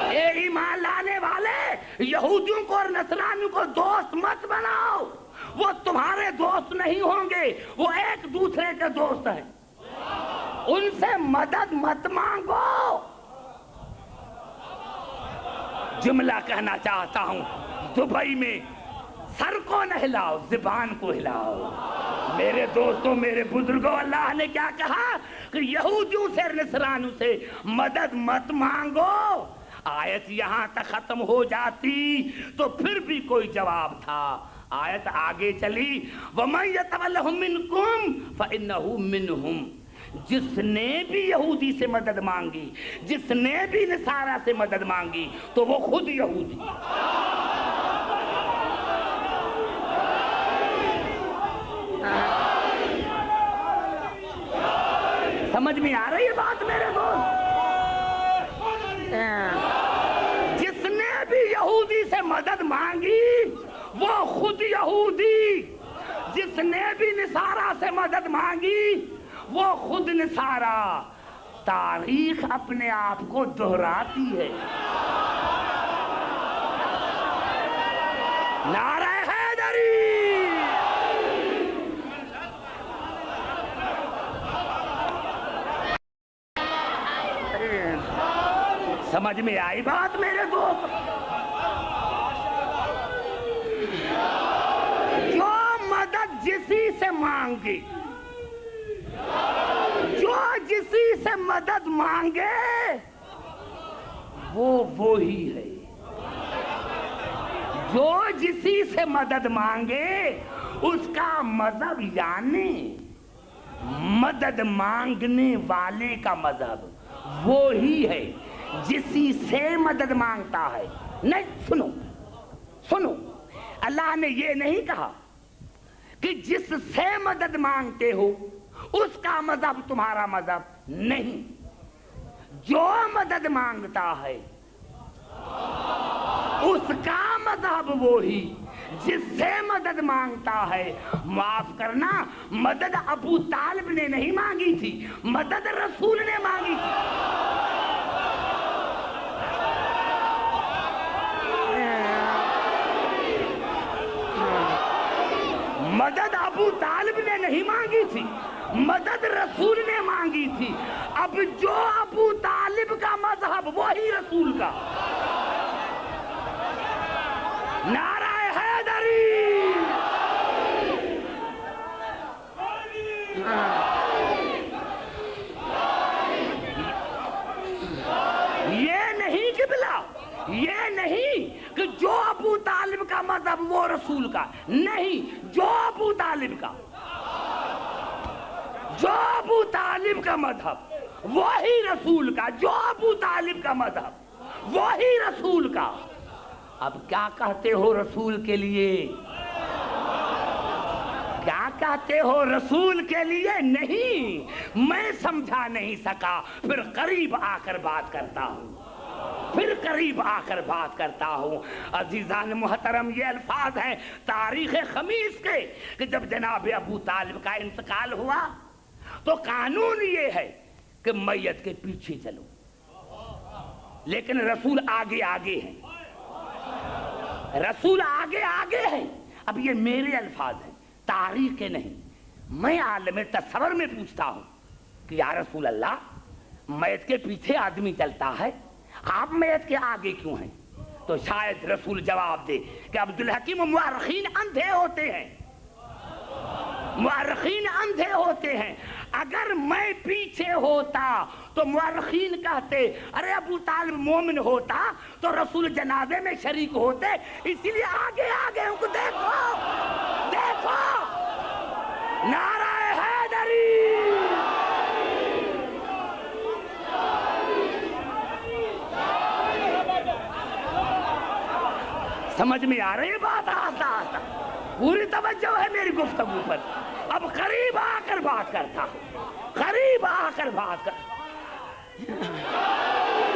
Speaker 1: اے ایمان لانے والے، یہودیوں کو اور نصرانیوں کو دوست مت بناؤ، وہ تمہارے دوست نہیں ہوں گے، وہ ایک دوسرے کے دوست ہیں، ان سے مدد مت مانگو۔ جملہ کہنا چاہتا ہوں، دبئی میں سر کو نہ ہلاؤ، زبان کو ہلاؤ۔ میرے دوستوں، میرے بزرگوں، اللہ نے کیا کہا کہ یہودیوں سے نصرانیوں سے مدد مت مانگو۔ آیت یہاں تک ختم ہو جاتی تو پھر بھی کوئی جواب تھا۔ آیت آگے چلی، وَمَن يَتَوَلَّهُم مِّنكُمْ فَإِنَّهُ مِنْهُمْ۔ جس نے بھی یہودی سے مدد مانگی، جس نے بھی نصارہ سے مدد مانگی، تو وہ خود یہودی۔ سمجھ میں آ رہی ہے بات میرے دوست؟ جس نے بھی یہودی سے مدد مانگی وہ خود یہودی، جس نے بھی نصارہ سے مدد مانگی وہ خود نصارہ۔ تاریخ اپنے آپ کو دہراتی ہے۔ نعرہ حیدری! سمجھ میں آئی بات میرے دوست؟ جو مدد جسی سے مانگی، جو جسی سے مدد مانگے وہ وہی ہے۔ جو جسی سے مدد مانگے اس کا مذہب، یعنی مدد مانگنے والے کا مذہب وہی ہے جسی سے مدد مانگتا ہے۔ نہیں، سنو، اللہ نے یہ نہیں کہا کہ جس سے مدد مانگتے ہو اس کا مذہب تمہارا مذہب نہیں، جو مدد مانگتا ہے اس کا مذہب وہی جس سے مدد مانگتا ہے۔ معاف کرنا، مدد ابو طالب نے نہیں مانگی تھی، مدد رسول نے مانگی تھی۔ مدد ابو طالب نے نہیں مانگی تھی، مدد رسول نے مانگی تھی۔ اب جو ابو طالب کا مذہب وہی رسول کا۔ نعرہ حیدری، یہ نہیں قبلہ، یہ نہیں کہ جو ابو طالب کا مذہب وہ رسول کا نہیں، جو ابو طالب کا، جو ابو طالب کا مذہب وہی رسول کا، جو ابو طالب کا مذہب وہی رسول کا۔ اب کیا کہتے ہو رسول کے لیے؟ کیا کہتے ہو رسول کے لیے؟ نہیں، میں سمجھا نہیں سکا، پھر قریب آ کر بات کرتا ہوں، پھر قریب آ کر بات کرتا ہوں۔ عزیزان محترم، یہ الفاظ ہیں تاریخ خمیس کے کہ جب جناب ابو طالب کا انتقال ہوا تو قانون یہ ہے کہ میت کے پیچھے چلو، لیکن رسول آگے آگے ہیں، رسول آگے آگے ہیں۔ اب یہ میرے الفاظ ہیں، تاریخ کے نہیں۔ میں عالم تصور میں پوچھتا ہوں کہ یا رسول اللہ، میت کے پیچھے آدمی چلتا ہے، آپ میت کے آگے کیوں ہیں؟ تو شاید رسول جواب دے کہ عبدالحکیم، مورخین اندھے ہوتے ہیں، مورخین اندھے ہوتے ہیں۔ اگر میں پیچھے ہوتا تو مورخین کہتے ارے ابو طالب مومن ہوتا تو رسول جنازے میں شریک ہوتے، اسی لیے آگے آگے ان کو دیکھو، دیکھو۔ نعرہ حیدری، سمجھ میں آ رہی ہے بات؟ آتا آتا پوری توجہ ہے میری گفتگو پر۔ اب قریب آ کر بات کرتا ہوں، قریب آ کر بات کر،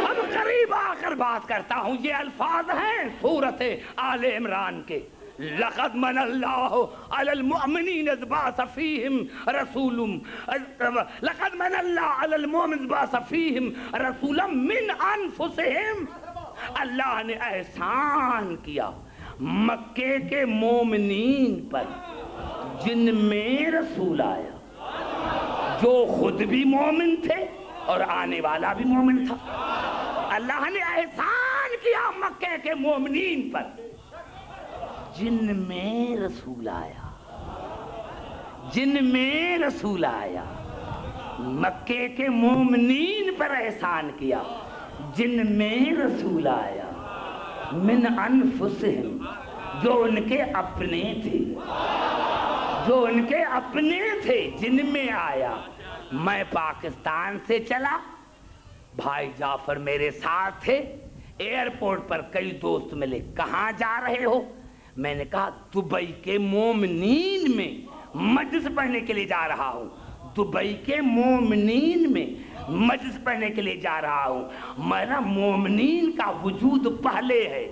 Speaker 1: اب قریب آ کر بات کرتا ہوں۔ یہ الفاظ ہیں سورۃ آل عمران کے، لقد من اللہ علی المؤمنین اذ بعث فیہم رسول، لقد من اللہ علی المؤمنین اذ بعث فیہم رسولا من انفسہم۔ اللہ نے احسان کیا مکے کے مومنین پر جن میں رسول آیا جو خود بھی مومن تھے اور آنے والا بھی مومن تھا۔ اللہ نے احسان کیا مکے کے مومنین پر جن میں رسول آیا، جن میں رسول آیا۔ مکے کے مومنین پر احسان کیا جن میں رسول آیا، من انفسہم، جو ان کے اپنے تھے، جو ان کے اپنے تھے، جن میں آیا۔ میں پاکستان سے چلا، بھائی جعفر میرے ساتھ تھے، ایئرپورٹ پر کئی دوست ملے، کہاں جا رہے ہو؟ میں نے کہا دبئی کے مومنین میں مجلس پڑھنے کے لیے جا رہا ہوں، دبئی کے مومنین میں مجلس پڑھنے کے لیے جا رہا ہوں۔ میرا مومنین کا وجود پہلے ہے،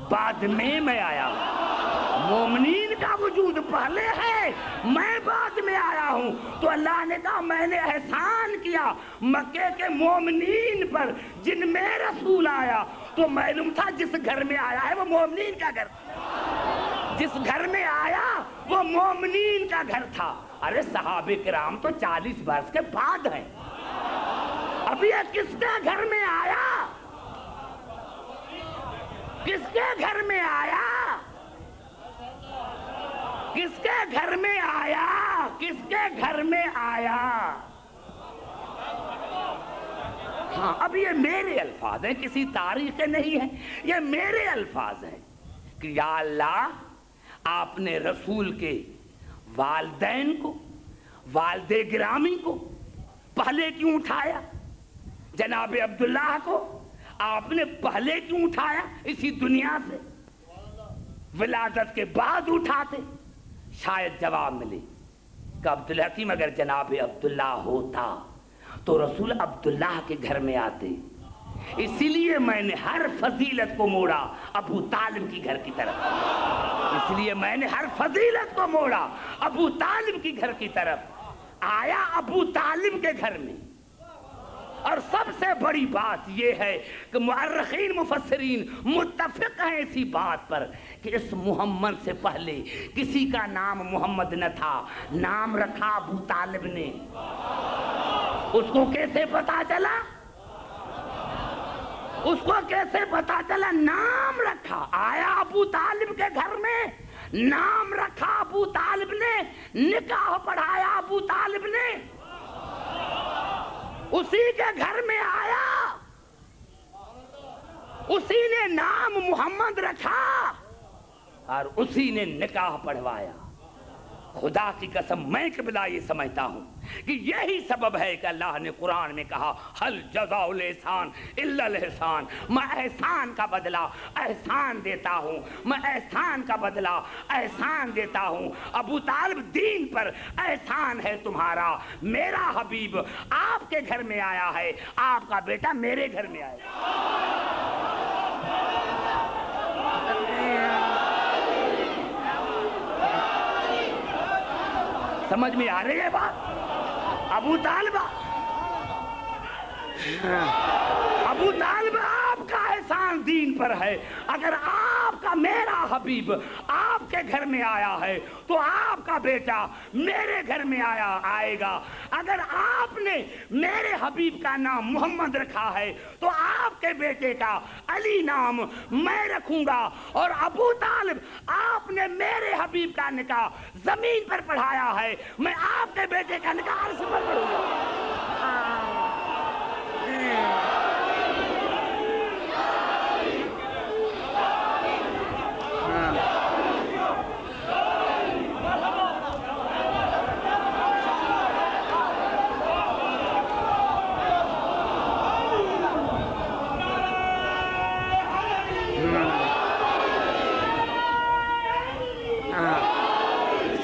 Speaker 1: بعد میں آیا ہوں۔ مومنین کا وجود پہلے ہے، میں بعد میں آیا ہوں۔ تو اللہ نے کہا میں نے احسان کیا مکے کے مومنین پر جن میں رسول آیا۔ تو معلوم تھا جس گھر میں آیا ہے وہ مومنین کا گھر، جس گھر میں آیا وہ مومنین کا گھر تھا۔ ارے صحابہ کرام تو 40 برس کے بعد ہیں، اب یہ کس کے گھر میں آیا؟ کس کے گھر میں آیا؟ کس کے گھر میں آیا؟ کس کے گھر میں آیا؟ ہاں، اب یہ میرے الفاظ ہیں، کسی تاریخ کے نہیں ہیں، یہ میرے الفاظ ہیں کہ یا اللہ، آپ نے رسول کے والدین کو، والد گرامی کو پہلے کیوں اٹھایا؟ جناب عبداللہ کو آپ نے پہلے کیوں اٹھایا اسی دنیا سے؟ ولادت کے بعد اٹھاتے شاید جواب ملے کہ عبدالحکیم اگر جناب عبداللہ ہوتا تو رسول عبداللہ کے گھر میں آتے، اسی لیے میں نے ہر فضیلت کو موڑا ابو طالب کی گھر کی طرف، اس لیے میں نے ہر فضیلت کو موڑا ابو طالب کی گھر کی طرف، آیا ابو طالب کے گھر میں۔ اور سب سے بڑی بات یہ ہے کہ مؤرخین مفسرین متفق ہیں اسی بات پر کہ اس محمد سے پہلے کسی کا نام محمد نہ تھا، نام رکھا ابو طالب نے۔ اس کو کیسے پتا چلا؟ اس کو کیسے پتا چلا؟ نام رکھا، آیا ابو طالب کے گھر میں، نام رکھا ابو طالب نے، نکاح پڑھایا ابو طالب نے، اسی کے گھر میں آیا، اسی نے نام محمد رکھا اور اسی نے نکاح پڑھوایا۔ خدا کی قسم میں قبلہ یہ سمجھتا ہوں کہ یہی سبب ہے کہ اللہ نے قرآن میں کہا حل جزاء الاحسان الا الاحسان، میں احسان کا بدلہ احسان دیتا ہوں، میں احسان کا بدلہ احسان دیتا ہوں۔ ابو طالب دین پر احسان ہے تمہارا، میرا حبیب آپ کے گھر میں آیا ہے، آپ کا بیٹا میرے گھر میں آیا۔ سمجھ میں آ رہی ہے بات؟ ابو طالب آپ کا احسان دین پر ہے۔ اگر آپ کا میرا حبیب آپ کے گھر میں آیا ہے تو آپ کا بیٹا میرے گھر میں آئے گا۔ اگر آپ نے میرے حبیب کا نام محمد رکھا ہے تو آپ کے بیٹے کا علی نام میں رکھوں گا۔ اور ابو طالب آپ نے میرے حبیب کا نکاح زمین پر پڑھایا ہے، میں آپ کے بیٹے کا نکاح عرش پر پڑھوں گا۔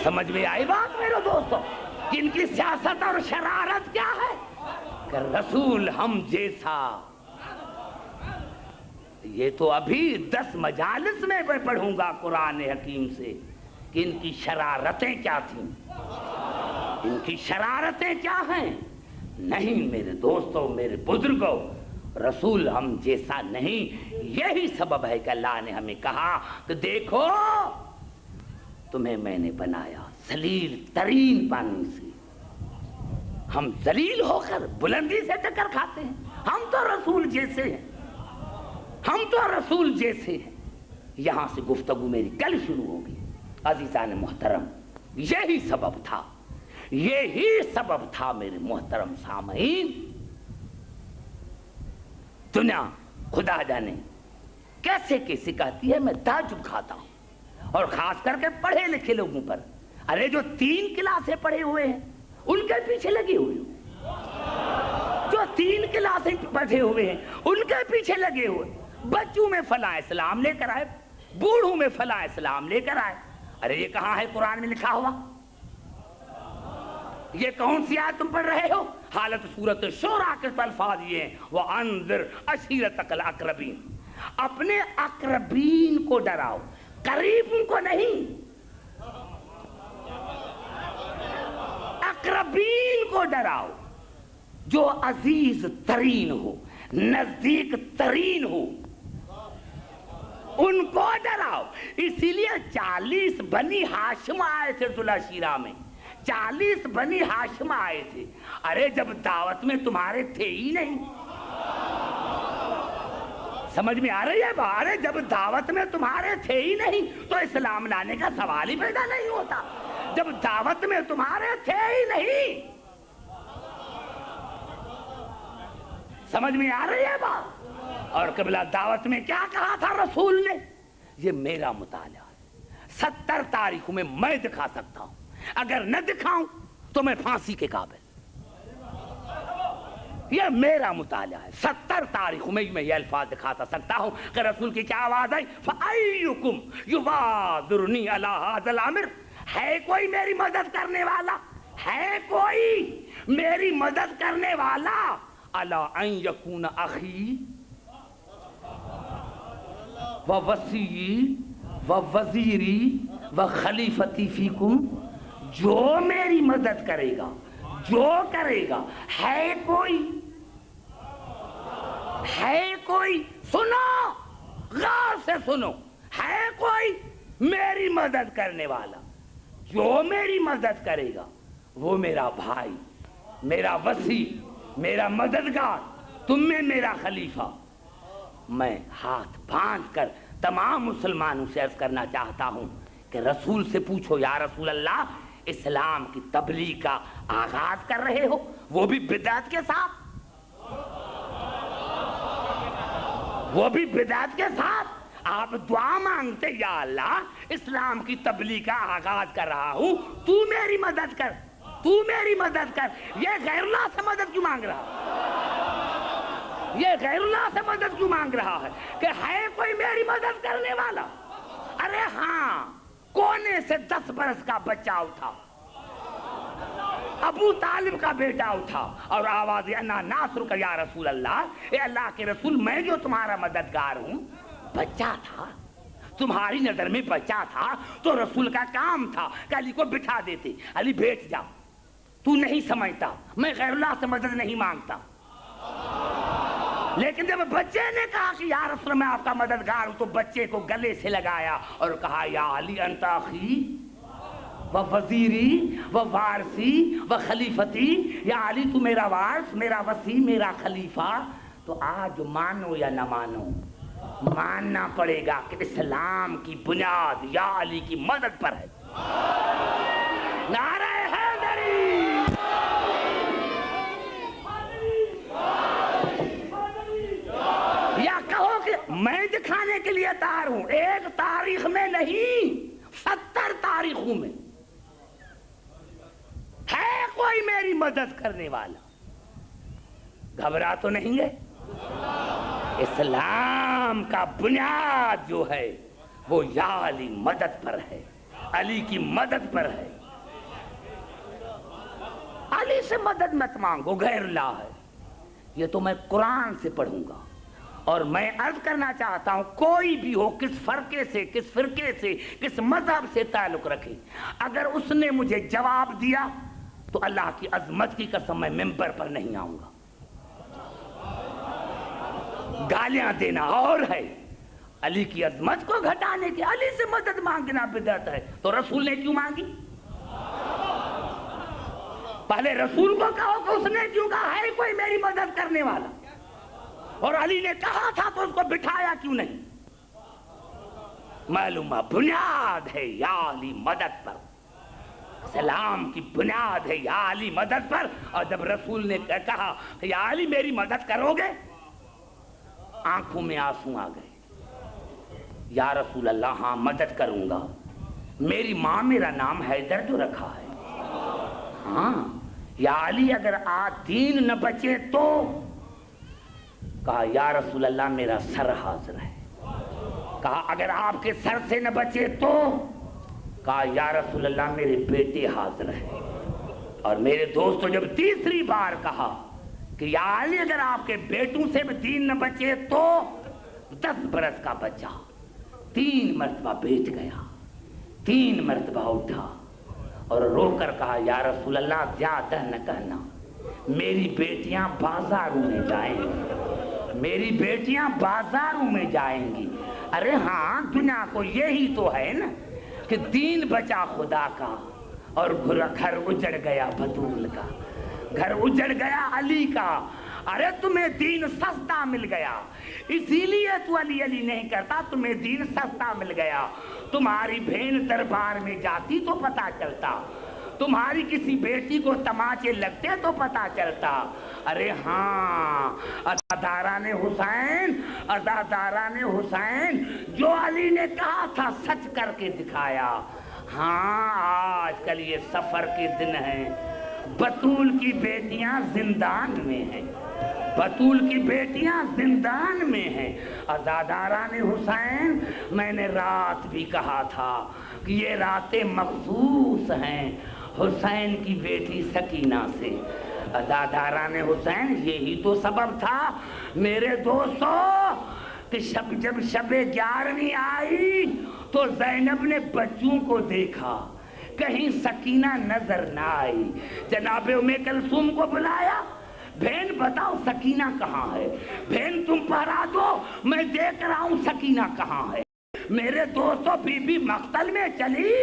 Speaker 1: سمجھ میں آئی بات میرے دوستو؟ ان کی سیاست اور شرارت کیا ہے کہ رسول ہم جیسا، یہ تو ابھی 10 مجالس میں پڑھوں گا قرآن حکیم سے کہ ان کی شرارتیں کیا تھیں، ان کی شرارتیں کیا ہیں۔ نہیں میرے دوستو، میرے بزرگوں، رسول ہم جیسا نہیں۔ یہی سبب ہے کہ اللہ نے ہمیں کہا کہ دیکھو تمہیں میں نے بنایا ذلیل ترین پانی سے، ہم ذلیل ہو کر بلندی سے ٹکر کھاتے ہیں، ہم تو رسول جیسے ہیں، ہم تو رسول جیسے ہیں۔ یہاں سے گفتگو میری کل شروع ہوگی عزیزان محترم، یہی سبب تھا، یہی سبب تھا میرے محترم سامعین۔ دنیا خدا جانے کیسے کیسے کہتی ہے، میں تعجب کھاتا ہوں، اور خاص کر کے پڑھے لکھے لوگوں پر۔ ارے جو 3 کلاسیں پڑھے ہوئے ہیں ان کے پیچھے لگے ہوئے ہو، جو 3 کلاسیں پڑھے ہوئے ہیں ان کے پیچھے لگے ہوئے، بچوں میں فلاں اسلام لے کر آئے، بوڑھوں میں فلاں اسلام لے کر آئے۔ ارے یہ کہاں ہے قرآن میں لکھا ہوا؟ یہ کون سی آیت تم پڑھ رہے ہو؟ حالت سورت شورا کے الفاظ یہ ہیں وَأَنذِرْ عَشِيرَتَكَ الْأَقْرَبِينَ، اپنے اقربین کو ڈراؤ، قریب ان کو نہیں، اقربین کو ڈراؤ، جو عزیز ترین ہو، نزدیک ترین ہو، ان کو ڈراؤ۔ اسی لیے 40 بنی ہاشم آئے تھے ذوالعشیرہ میں، 40 بنی ہاشم آئے تھے۔ ارے جب دعوت میں تمہارے تھے ہی نہیں، سمجھ میں آ رہی ہے بات؟ ارے جب دعوت میں تمہارے تھے ہی نہیں تو اسلام لانے کا سوال ہی پیدا نہیں ہوتا۔ جب دعوت میں تمہارے تھے ہی نہیں، سمجھ میں آ رہی ہے بات؟ اور قبلہ دعوت میں کیا کہا تھا رسول نے؟ یہ میرا مطالعہ ہے، 70 تاریخوں میں دکھا سکتا ہوں، اگر نہ دکھاؤں تو میں پھانسی کے قابل۔ یہ میرا مطالعہ ہے. 70 تاریخوں میں یہ الفاظ دکھاتا سکتا ہوں کہ رسول کی کیا آواز آئی؟ فَأَيُّكُمْ يُبَادِرُنِي عَلَىٰ هَٰذَا الْأَمْرِ. ہے کوئی میری مدد کرنے والا؟ ہے کوئی میری مدد کرنے والا؟ عَلَىٰ أَن يَكُونَ أَخِي وَوَصِيِّي وَوَزِيرِي وَخَلِيفَتِي فِيكُمْ. جو میری مدد کرے گا، جو کرے گا. ہے کوئی؟ ہے کوئی؟ سنو، غور سے سنو. ہے کوئی میری مدد کرنے والا؟ جو میری مدد کرے گا وہ میرا بھائی، میرا وصی، میرا مددگار، تم میں میرا خلیفہ. میں ہاتھ باندھ کر تمام مسلمانوں سے عرض کرنا چاہتا ہوں کہ رسول سے پوچھو، یا رسول اللہ اسلام کی تبلیغ کا آغاز کر رہے ہو، وہ بھی بدعت کے ساتھ، وہ بھی بدعت کے ساتھ. آپ دعا مانگتے، یا اللہ اسلام کی تبلیغ کا آغاز کر رہا ہوں، تو میری مدد کر، تو میری مدد کر. یہ غیر اللہ سے مدد کیوں مانگ رہا ہے؟ یہ غیر اللہ سے مدد کیوں مانگ رہا ہے کہ ہے کوئی میری مدد کرنے والا؟ ارے ہاں، کونے سے 10 برس کا بچہ اٹھا، ابو طالب کا بیٹا اٹھا اور آواز انا ناصرک یا رسول اللہ، اے اللہ کے رسول میں جو تمہارا مددگار ہوں. بچہ تھا، تمہاری نظر میں بچہ تھا تو رسول کا کام تھا کہ علی کو بٹھا دیتے، علی بیٹھ جا، تو نہیں سمجھتا میں غیر اللہ سے مدد نہیں مانگتا. لیکن جب بچے نے کہا کہ یا رسول میں آپ کا مددگار ہوں، تو بچے کو گلے سے لگایا اور کہا یا علی انت اخی و وزیری و وارثی و خلیفتی. یا علی تو میرا وارث، میرا وصی، میرا خلیفہ. تو آج مانو یا نہ مانو، ماننا پڑے گا کہ اسلام کی بنیاد یا علی کی مدد پر ہے. نعرہ حیدری. یا کہو کہ میں دکھانے کے لیے تیار ہوں، ایک تاریخ میں نہیں 70 تاریخوں میں ہے کوئی میری مدد کرنے والا. گھبرا تو نہیں ہے؟ اسلام کا بنیاد جو ہے وہ یا علی مدد پر ہے، علی کی مدد پر ہے. علی سے مدد مت مانگو، غیر اللہ ہے. یہ تو میں قرآن سے پڑھوں گا. اور میں عرض کرنا چاہتا ہوں، کوئی بھی ہو، کس فرقے سے، کس فرقے سے، کس مذہب سے تعلق رکھے، اگر اس نے مجھے جواب دیا تو اللہ کی عظمت کی قسم میں ممبر پر نہیں آؤں گا. گالیاں دینا اور ہے، علی کی عظمت کو گھٹانے کی. علی سے مدد مانگنا بدعت ہے تو رسول نے کیوں مانگی؟ پہلے رسول کو کہو کہ اس نے کیوں کہا ہے کوئی میری مدد کرنے والا، اور علی نے کہا تھا تو اس کو بٹھایا کیوں نہیں؟ معلومہ بنیاد ہے یا علی مدد پر، اسلام کی بنیاد ہے یا علی مدد پر. اور جب رسول نے کہا کہ یا علی میری مدد کرو گے، آنکھوں میں آنسو آ گئے. یا رسول اللہ ہاں مدد کروں گا، میری ماں میرا نام حیدر جو رکھا ہے. ہاں یا علی اگر آج دین نہ بچے تو. کہا یا رسول اللہ میرا سر حاضر ہے. کہا اگر آپ کے سر سے نہ بچے تو. کہا یا رسول اللہ میرے بیٹے حاضر ہیں. اور میرے دوستو جب تیسری بار کہا کہ یا علی اگر آپ کے بیٹوں سے بھی دین نہ بچے تو، 10 برس کا بچہ 3 مرتبہ بیٹھ گیا، 3 مرتبہ اٹھا اور رو کر کہا یا رسول اللہ زیادہ نہ کہنا، میری بیٹیاں بازاروں میں جائیں گی، میری بیٹیاں بازاروں میں جائیں گی. ارے ہاں دنیا کو یہی تو ہے نا کہ دین بچا خدا کا اور گھر اجڑ گیا بطول کا، گھر اجڑ گیا علی کا. ارے تمہیں دین سستا مل گیا، اسی لیے تو علی علی نہیں کرتا، تمہیں دین سستا مل گیا. تمہاری بہن دربار میں جاتی تو پتا چلتا، تمہاری کسی بیٹی کو تماچے لگتے تو پتا چلتا. ارے ہاں ازاداران حسین، ازاداران حسین جو علی نے کہا تھا سچ کر کے دکھایا. ہاں آج کل یہ سفر کے دن ہیں، بطول کی بیٹیاں زندان میں ہیں، بطول کی بیٹیاں زندان میں ہیں۔ عزاداران حسین، میں نے رات بھی کہا تھا کہ یہ راتیں مخصوص ہیں حسین کی بیٹی سکینہ سے۔ عزاداران حسین، یہی تو سبب تھا میرے دوستو کہ جب شب 11ویں آئی تو زینب نے بچوں کو دیکھا، کہیں سکینہ نظر نہ آئی۔ جناب ام کلثوم کو بلایا، بہن بتاؤ سکینہ کہاں ہے؟ بہن تم پہرا دو، میں دیکھ رہا ہوں سکینہ کہاں ہے۔ میرے دوستو بی بی مقتل میں چلی،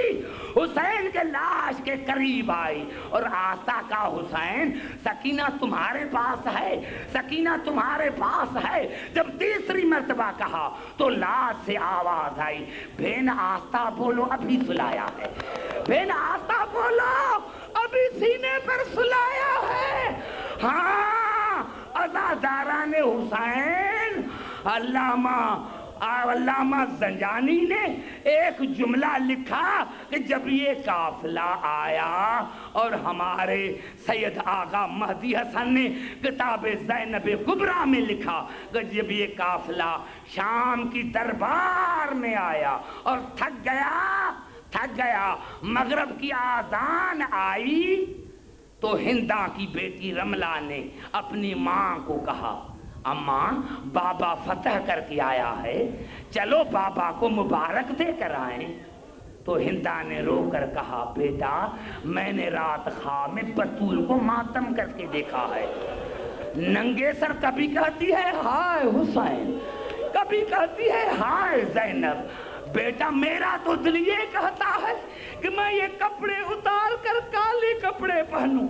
Speaker 1: حسین کے لاش کے قریب آئی اور آسا کا حسین سکینہ تمہارے پاس ہے، سکینہ تمہارے پاس ہے۔ جب تیسری مرتبہ کہا تو لاش سے آواز آئی، بہن آسا بولو ابھی سلایا ہے، بہن آسا بولو ابھی سینے پر سلایا ہے۔ ہاں، عزاداران حسین، علامہ زنجانی نے ایک جملہ لکھا کہ جب یہ قافلہ آیا، اور ہمارے سید آغا مہدی حسن نے کتاب زینب کبریٰ میں لکھا کہ جب یہ قافلہ شام کی دربار میں آیا اور تھک گیا، مغرب کی آذان آئی تو ہندا کی بیٹی رملہ نے اپنی ماں کو کہا، اماں بابا فتح کر کے آیا ہے، چلو بابا کو مبارک دے کر آئیں۔ تو ہندا نے رو کر کہا، بیٹا میں نے رات خواب میں بطول کو ماتم کر کے دیکھا ہے۔ ننگے سر کبھی کہتی ہے ہائے حسین، کبھی کہتی ہے ہائے زینب۔ بیٹا میرا تو دل یہ کہتا ہے کہ میں یہ کپڑے اتار کر کالے کپڑے پہنوں۔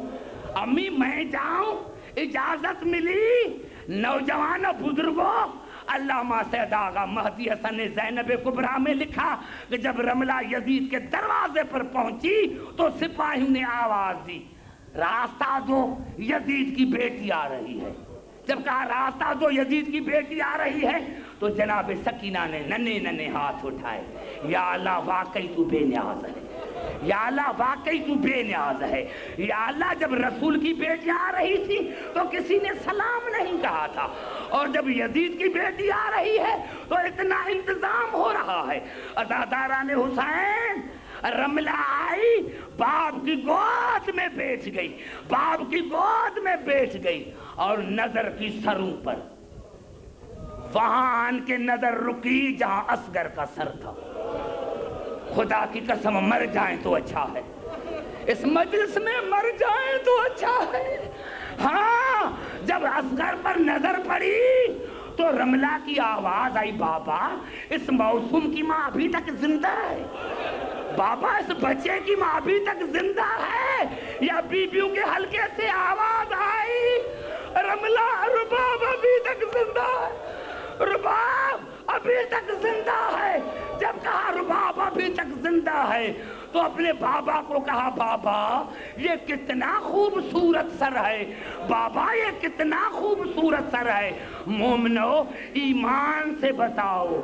Speaker 1: امی میں جاؤں؟ اجازت ملی؟ نوجوانوں بزرگوں، علامہ سید آغا مہدی حسن نے زینب کبریٰ میں لکھا کہ جب رملہ یزید کے دروازے پر پہنچی تو سپاہیوں نے آواز دی، راستہ دو یزید کی بیٹی آ رہی ہے۔ جب کہا راستہ دو یزید کی بیٹی آ رہی ہے تو جناب سکینہ نے ننھے ہاتھ اٹھائے، یا اللہ واقعی تو بے نیاز ہے، یا اللہ واقعی تو بے نیاز ہے۔ یا اللہ جب رسول کی بیٹی آ رہی تھی تو کسی نے سلام نہیں کہا تھا، اور جب یزید کی بیٹی آ رہی ہے تو اتنا انتظام ہو رہا ہے۔ عزاداران حسین، رملہ آئی، باپ کی گود میں بیٹھ گئی، باپ کی گود میں بیٹھ گئی، اور نظر کی سروں پر وہاں آن کے نظر رکی جہاں اصغر کا سر تھا۔ خدا کی قسم مر جائیں تو اچھا ہے، اس مجلس میں مر جائیں تو اچھا ہے۔ ہاں، جب اصغر پر نظر پڑی تو رملہ کی آواز آئی، بابا اس موسم کی ماں ابھی تک زندہ ہے، بابا اس بچے کی ماں ابھی تک زندہ ہے۔ یا بیویوں کے حلقے سے آواز آئی، رملہ رباب ابھی تک زندہ ہے، رباب ابھی تک زندہ ہے۔ جب کہا رباب ابھی تک زندہ ہے تو اپنے بابا کو کہا، بابا یہ کتنا خوبصورت سر ہے، بابا یہ کتنا خوبصورت سر ہے۔ مومنو ایمان سے بتاؤ،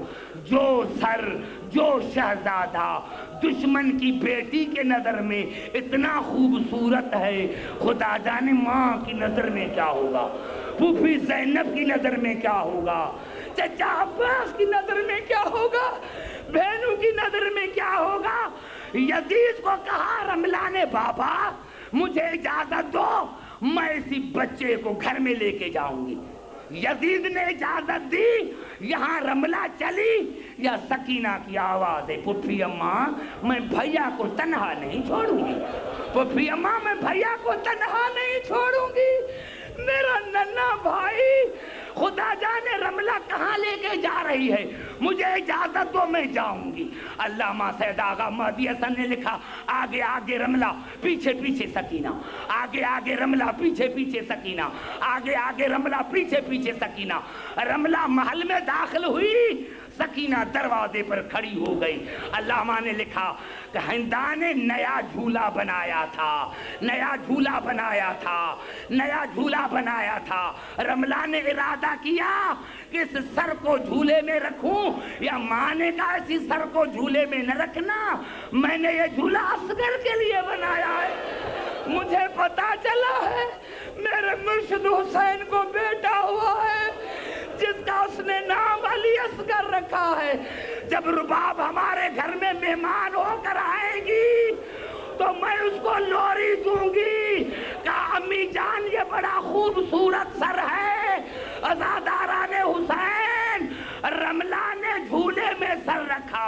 Speaker 1: جو سر، جو شہزادہ دشمن کی بیٹی کے نظر میں اتنا خوبصورت ہے، خدا جانے ماں کی نظر میں کیا ہوگا، پھوپھی زینب کی نظر میں کیا ہوگا، چچا عباس کی نظر میں کیا ہوگا، بہنوں کی نظر میں کیا ہوگا۔ یزید کو کہا رملہ نے، بابا مجھے اجازت دو، میں اسی بچے کو گھر میں لے کے جاؤں گی۔ یزید نے اجازت دی، یہاں رملہ چلی، یا سکینہ کی آواز ہے، پھوپھی اماں میں بھیا کو تنہا نہیں چھوڑوں گی، پھوپھی اماں میں بھیا کو تنہا نہیں چھوڑوں گی، میرا ننھا بھائی خدا جانے رملہ کہاں لے کے جا رہی ہے، مجھے اجازت دو میں جاؤں گی۔ علامہ سید آغا مہدی حسن نے لکھا، آگے آگے رملہ پیچھے پیچھے سکینہ، آگے آگے رملہ پیچھے پیچھے سکینہ، آگے آگے رملہ پیچھے پیچھے سکینہ۔ رملہ محل میں داخل ہوئی، سکینہ دروازے پر کھڑی ہو گئی۔ علامہ نے لکھا کہ ہندا نے نیا جھولا بنایا تھا، نیا جھولا بنایا تھا، نیا جھولا بنایا تھا۔ رملہ نے ارادہ کیا کہ اس سر کو جھولے میں رکھوں، یا ماں نے کہا اسی سر کو جھولے میں نہ رکھنا، میں نے یہ جھولا اصغر کے لیے بنایا ہے، مجھے پتا چلا ہے میرے مرشد حسین کو بیٹا ہوا ہے جس کا اس نے نام علی اصغر رکھا ہے. جب رباب ہمارے گھر میں مہمان ہو کر آئے گی تو میں اس کو لوری دوں گی. کہا امی جان یہ بڑا خوبصورت سر ہے. عزاداران حسین رملہ نے جھولے میں سر رکھا,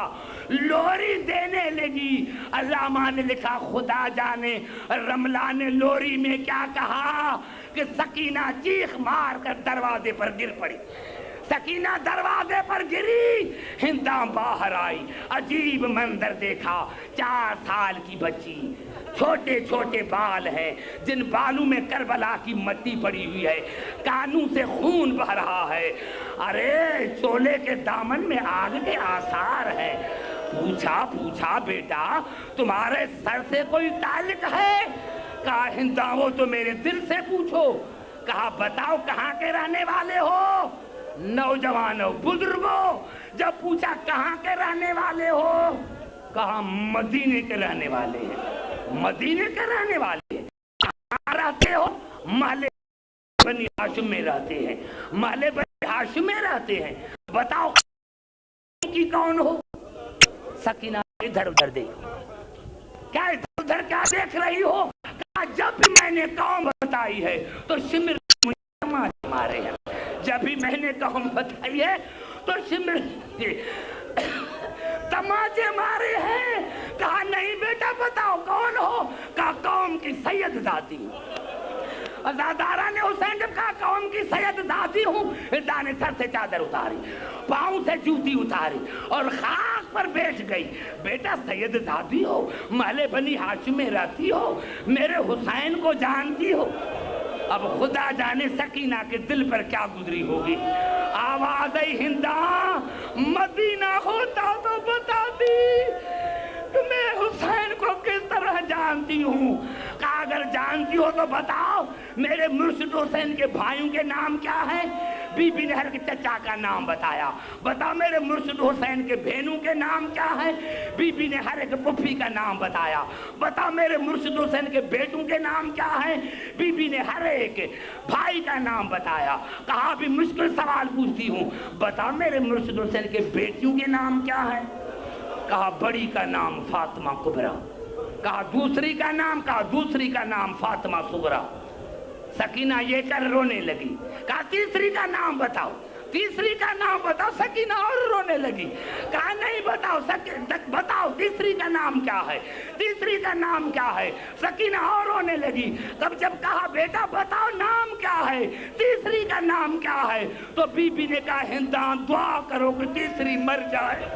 Speaker 1: لوری دینے لگی. علامہ نے لکھا خدا جانے رملہ نے لوری میں کیا کہا کہ سکینہ چیخ مار کر دروازے پر گر پڑی. سکینہ دروازے پر گری, ہنداں باہر آئی. عجیب منظر دیکھا, 4 سال کی بچی, چھوٹے چھوٹے بال ہیں جن بالوں میں کربلا کی مٹی پڑی ہوئی ہے, کانوں سے خون بہ رہا ہے. ارے چولے کے دامن میں آگ کے آثار ہیں. پوچھا بیٹا تمہارے سر سے کوئی تعلق ہے؟ کہا ہنداں وہ تو میرے دل سے پوچھو. کہا بتاؤ کہاں کے رہنے والے ہو؟ نوجوانوں بزرگوں جب پوچھا کہاں کے رہنے والے ہو, کہا مدینے کے رہنے والے ہیں. مدینے کے رہنے والے ہیں. کہاں رہتے ہو؟ محلے بنی ہاشم میں رہتے ہیں. محلے بنی ہاشم میں رہتے ہیں. بتاؤ کی کون ہو؟ سکینہ ادھر ادھر دیکھ. کیا ادھر ادھر کیا دیکھ رہی ہو؟ کہا جب بھی میں نے قوم بتائی ہے تو شمر مارے ہیں. جب بھی میں نے قوم بتائی ہے تو شمر تماچے مارے ہیں. کہا نہیں بیٹا بتاؤ کون ہو؟ کہا قوم کی سید ذاتی ہوں. عزادارہ نے حسین جب کہا قوم کی سید ذاتی ہوں, دانے سر سے چادر اتاری, پاؤں سے جوتی اتاری اور خاک پر بیٹھ گئی. بیٹا سید ذاتی ہو, محلے بنی ہاشم میں رہتی ہو, میرے حسین کو جانتی ہو. اب خدا جانے سکینہ کے دل پر کیا گزری ہوگی. آواز آئی ہنداں مدینہ ہوتا تو بتاتی کہ میں حسین کو کس طرح جانتی ہوں. کہا اگر جانتی ہو تو بتاؤ میرے مرشد حسین کے بھائیوں کے نام کیا ہیں؟ بی بی نے ہر کے چچا کا نام بتایا. بتاؤ میرے مرشد حسین کے بہنوں کے نام کیا ہیں؟ بی بی نے ہر ایک پھپھی کا نام بتایا. بتاؤ میرے مرشد حسین کے بیٹوں کے نام کیا ہیں؟ بی بی نے ہر ایک بھائی کا نام بتایا. کہا بھی مشکل سوال پوچھتی ہوں, بتاؤ میرے مرشد حسین کے بیٹیوں کے نام کیا ہیں؟ کہا بڑی کا نام فاطمہ کبریٰ. کہا دوسری کا نام؟ کہا دوسری کا نام فاطمہ صغریٰ. سکینہ یہ کر رونے لگی. کہا تیسری کا نام بتاؤ. تیسری کا نام بتاؤ. سکینہ اور رونے لگی. کہا نہیں بتاؤ. بتاؤ تیسری کا نام کیا ہے؟ تیسری کا نام کیا ہے؟ سکینہ اور رونے لگی. تب جب کہا بیٹا بتاؤ نام کیا ہے, تیسری کا نام کیا ہے, تو بی بی نے کہا ہنداں دعا کرو کہ تیسری مر جائے.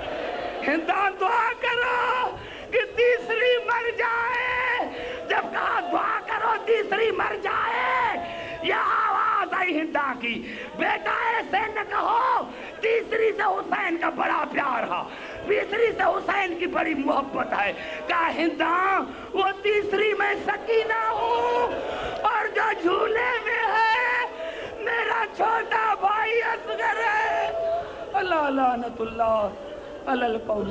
Speaker 1: ہنداں دعا کرو کہ تیسری مر جائے. جب کہا دعا کرو تیسری مر جائے, یہ آواز آئی ہنداں کی, بیٹا ایسے نہ کہو. تیسری سے حسین کا بڑا پیار ہے, تیسری سے حسین کی بڑی محبت ہے. کہا ہنداں وہ تیسری میں سکینہ ہوں, اور جو جھولے میں ہے میرا چھوٹا بھائی اصغر ہے. اللہ لعنت اللہ علی القوم.